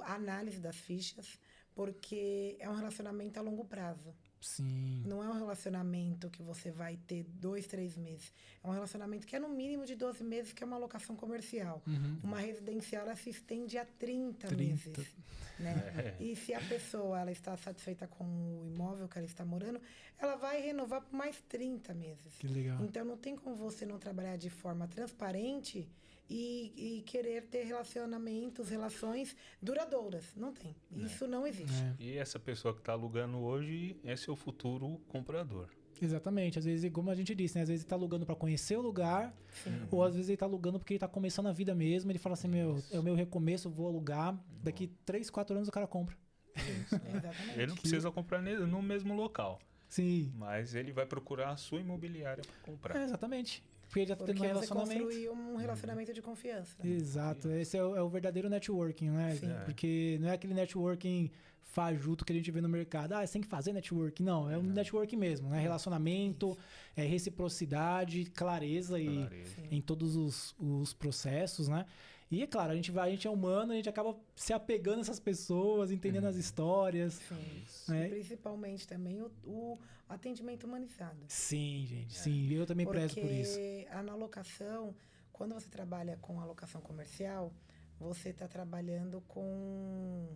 Speaker 2: a análise das fichas, porque é um relacionamento a longo prazo.
Speaker 1: Sim.
Speaker 2: Não é um relacionamento que você vai ter 2, 3 meses. É um relacionamento que é no mínimo de 12 meses, que é uma locação comercial.
Speaker 1: Uhum.
Speaker 2: Uma residencial, ela se estende a 30
Speaker 1: 30.
Speaker 2: meses. Né? E se a pessoa ela está satisfeita com o imóvel que ela está morando, ela vai renovar por mais 30 meses.
Speaker 1: Que legal.
Speaker 2: Então, não tem como você não trabalhar de forma transparente e querer ter relações duradouras. Não tem. Isso não existe.
Speaker 1: É.
Speaker 3: E essa pessoa que está alugando hoje é seu futuro comprador.
Speaker 1: Exatamente. Às vezes, como a gente disse, né? Às vezes ele tá alugando para conhecer o lugar,
Speaker 2: Sim.
Speaker 1: ou às vezes ele tá alugando porque ele tá começando a vida mesmo. Ele fala assim, é o meu recomeço, eu vou alugar. Daqui 3, 4 anos o cara compra.
Speaker 2: Exatamente.
Speaker 3: Ele não precisa comprar no mesmo local,
Speaker 1: Sim.
Speaker 3: mas ele vai procurar a sua imobiliária para comprar.
Speaker 1: É, exatamente. Porque ele já tá
Speaker 2: Porque
Speaker 1: tendo um
Speaker 2: você
Speaker 1: relacionamento.
Speaker 2: construiu um relacionamento de confiança.
Speaker 1: Exato. Esse é o verdadeiro networking, né?
Speaker 2: Sim.
Speaker 1: Porque não é aquele networking fajuto que a gente vê no mercado. Ah, você tem que fazer networking. Não, é um networking mesmo, né? Relacionamento, reciprocidade, clareza
Speaker 3: Clareza.
Speaker 1: em todos os processos, né? E é claro, a gente é humano, a gente acaba se apegando a essas pessoas, entendendo as histórias.
Speaker 2: Sim.
Speaker 1: né?
Speaker 2: E principalmente também o atendimento humanizado.
Speaker 1: Sim, gente. Sim, eu também prezo por isso.
Speaker 2: Porque na locação, quando você trabalha com a locação comercial, você está trabalhando com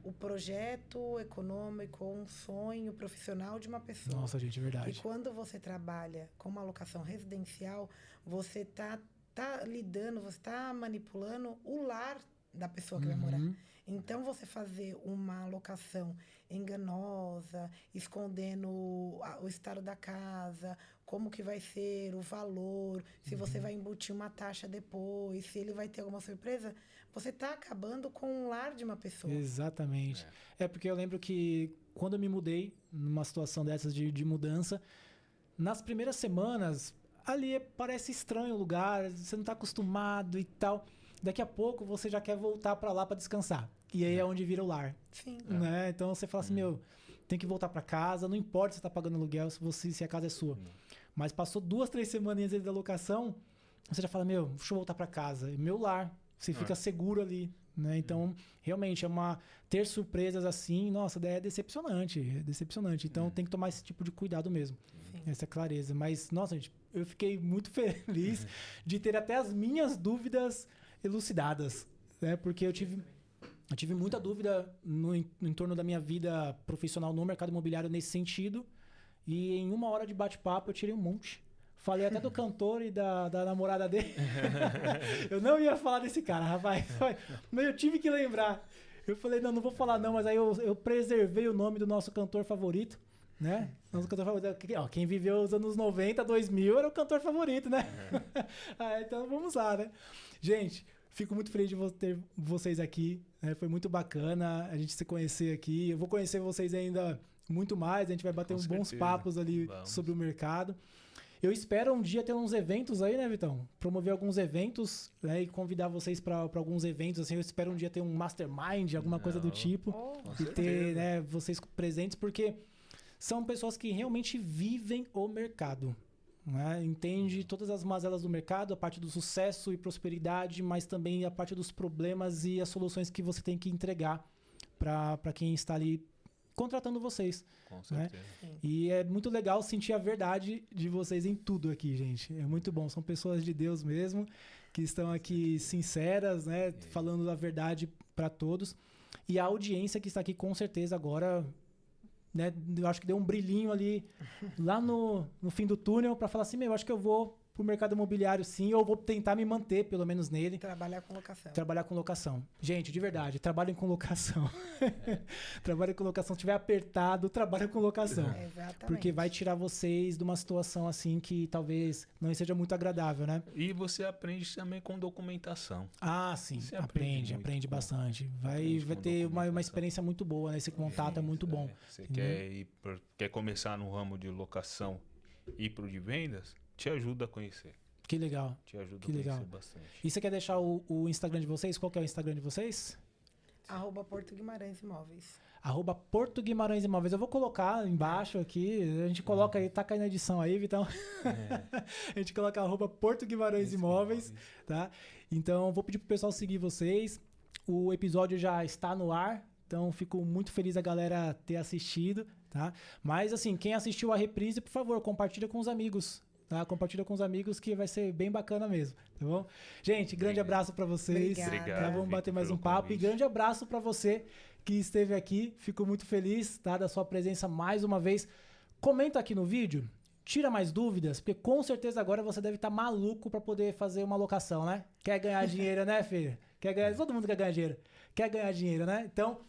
Speaker 2: o projeto econômico, um sonho profissional de uma pessoa.
Speaker 1: Nossa, gente, é
Speaker 2: E
Speaker 1: verdade.
Speaker 2: quando você trabalha com uma locação residencial, você está lidando, você está manipulando o lar da pessoa que vai morar. Então, você fazer uma locação enganosa, escondendo o estado da casa, como que vai ser, o valor, se você vai embutir uma taxa depois, se ele vai ter alguma surpresa, você está acabando com o lar de uma pessoa.
Speaker 1: Exatamente. É porque eu lembro que quando eu me mudei, numa situação dessas de mudança, nas primeiras semanas, ali parece estranho o lugar, você não está acostumado e tal. Daqui a pouco você já quer voltar para lá para descansar. E aí é onde vira o lar.
Speaker 2: Sim.
Speaker 1: Né? Então você fala assim, tem que voltar para casa, não importa se você tá pagando aluguel, se a casa é sua. Mas passou 2, 3 semaninhas da locação, você já fala, deixa eu voltar para casa. É meu lar. Você fica seguro ali. Né? Então, realmente, ter surpresas assim, nossa, é decepcionante. É decepcionante. Então, tem que tomar esse tipo de cuidado mesmo.
Speaker 2: Sim.
Speaker 1: Essa clareza. Mas, nossa, gente, eu fiquei muito feliz de ter até as minhas dúvidas elucidadas. Né? Porque eu tive muita dúvida no entorno da minha vida profissional no mercado imobiliário nesse sentido. E em 1 hora de bate-papo eu tirei um monte. Falei até do cantor e da namorada dele. Eu não ia falar desse cara, rapaz. Mas eu tive que lembrar. Eu falei, não vou falar não, mas aí eu preservei o nome do nosso cantor favorito, né? Nosso cantor favorito. Ó, quem viveu os anos 90, 2000 era o cantor favorito, né? Então vamos lá, né? Gente, fico muito feliz de ter vocês aqui. Né? Foi muito bacana a gente se conhecer aqui. Eu vou conhecer vocês ainda muito mais. A gente vai bater uns bons papos ali sobre o mercado. Eu espero um dia ter uns eventos aí, né, Vitão? Promover alguns eventos, né? E convidar vocês para alguns eventos, assim. Eu espero um dia ter um mastermind, alguma coisa do tipo. E ter, né, vocês presentes, porque são pessoas que realmente vivem o mercado. Né? Entende todas as mazelas do mercado, a parte do sucesso e prosperidade, mas também a parte dos problemas e as soluções que você tem que entregar para quem está ali contratando vocês.
Speaker 3: Com certeza.
Speaker 1: Né? E é muito legal sentir a verdade de vocês em tudo aqui, gente. É muito bom. São pessoas de Deus mesmo, que estão aqui sinceras, né? Falando a verdade para todos. E a audiência que está aqui, com certeza, agora, né? Eu acho que deu um brilhinho ali, lá no fim do túnel, para falar assim, eu acho que eu vou pro mercado imobiliário sim, ou vou tentar me manter, pelo menos nele.
Speaker 2: Trabalhar com locação.
Speaker 1: Trabalhar com locação. Gente, de verdade, trabalhem com locação. Trabalhem com locação. Se tiver apertado, trabalhem com locação.
Speaker 2: Exatamente.
Speaker 1: Porque vai tirar vocês de uma situação assim que talvez não seja muito agradável, né?
Speaker 3: E você aprende também com documentação.
Speaker 1: Ah, sim.
Speaker 3: Você
Speaker 1: Aprende vai bastante. Vai ter uma experiência muito boa, né? Esse contato é muito bom.
Speaker 3: Você quer começar no ramo de locação e pro de vendas? Te ajuda a conhecer.
Speaker 1: Que legal.
Speaker 3: Te ajuda
Speaker 1: Que
Speaker 3: a conhecer
Speaker 1: legal.
Speaker 3: bastante.
Speaker 1: E você quer deixar o Instagram de vocês? Qual que é o Instagram de vocês?
Speaker 2: Porto Guimarães Imóveis.
Speaker 1: @Porto Guimarães Imóveis. Eu vou colocar embaixo aqui, a gente coloca aí, tá caindo a edição aí, Vitão. A gente coloca @Porto Guimarães Imóveis, tá? Então, vou pedir pro pessoal seguir vocês. O episódio já está no ar, então fico muito feliz a galera ter assistido, tá? Mas, assim, quem assistiu a reprise, por favor, compartilha com os amigos, tá? Compartilha com os amigos que vai ser bem bacana mesmo, tá bom? Gente, grande abraço pra vocês.
Speaker 2: Obrigada.
Speaker 1: Tá? Vamos bater mais um
Speaker 3: pelo
Speaker 1: papo. E
Speaker 3: convite.
Speaker 1: grande abraço pra você que esteve aqui. Fico muito feliz, tá, da sua presença mais uma vez. Comenta aqui no vídeo, tira mais dúvidas, porque com certeza agora você deve estar maluco para poder fazer uma locação, né? Quer ganhar dinheiro, né, filho? Quer ganhar, todo mundo quer ganhar dinheiro. Quer ganhar dinheiro, né? Então,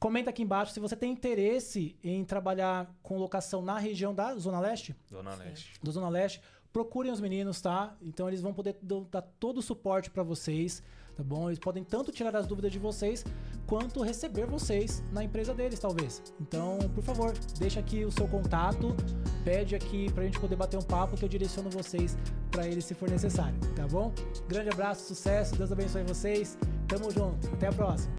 Speaker 1: comenta aqui embaixo se você tem interesse em trabalhar com locação na região da Zona Leste.
Speaker 3: Zona Leste.
Speaker 1: Da Zona Leste. Procurem os meninos, tá? Então eles vão poder dar todo o suporte para vocês, tá bom? Eles podem tanto tirar as dúvidas de vocês, quanto receber vocês na empresa deles, talvez. Então, por favor, deixa aqui o seu contato, pede aqui pra gente poder bater um papo que eu direciono vocês para eles se for necessário, tá bom? Grande abraço, sucesso, Deus abençoe vocês. Tamo junto, até a próxima.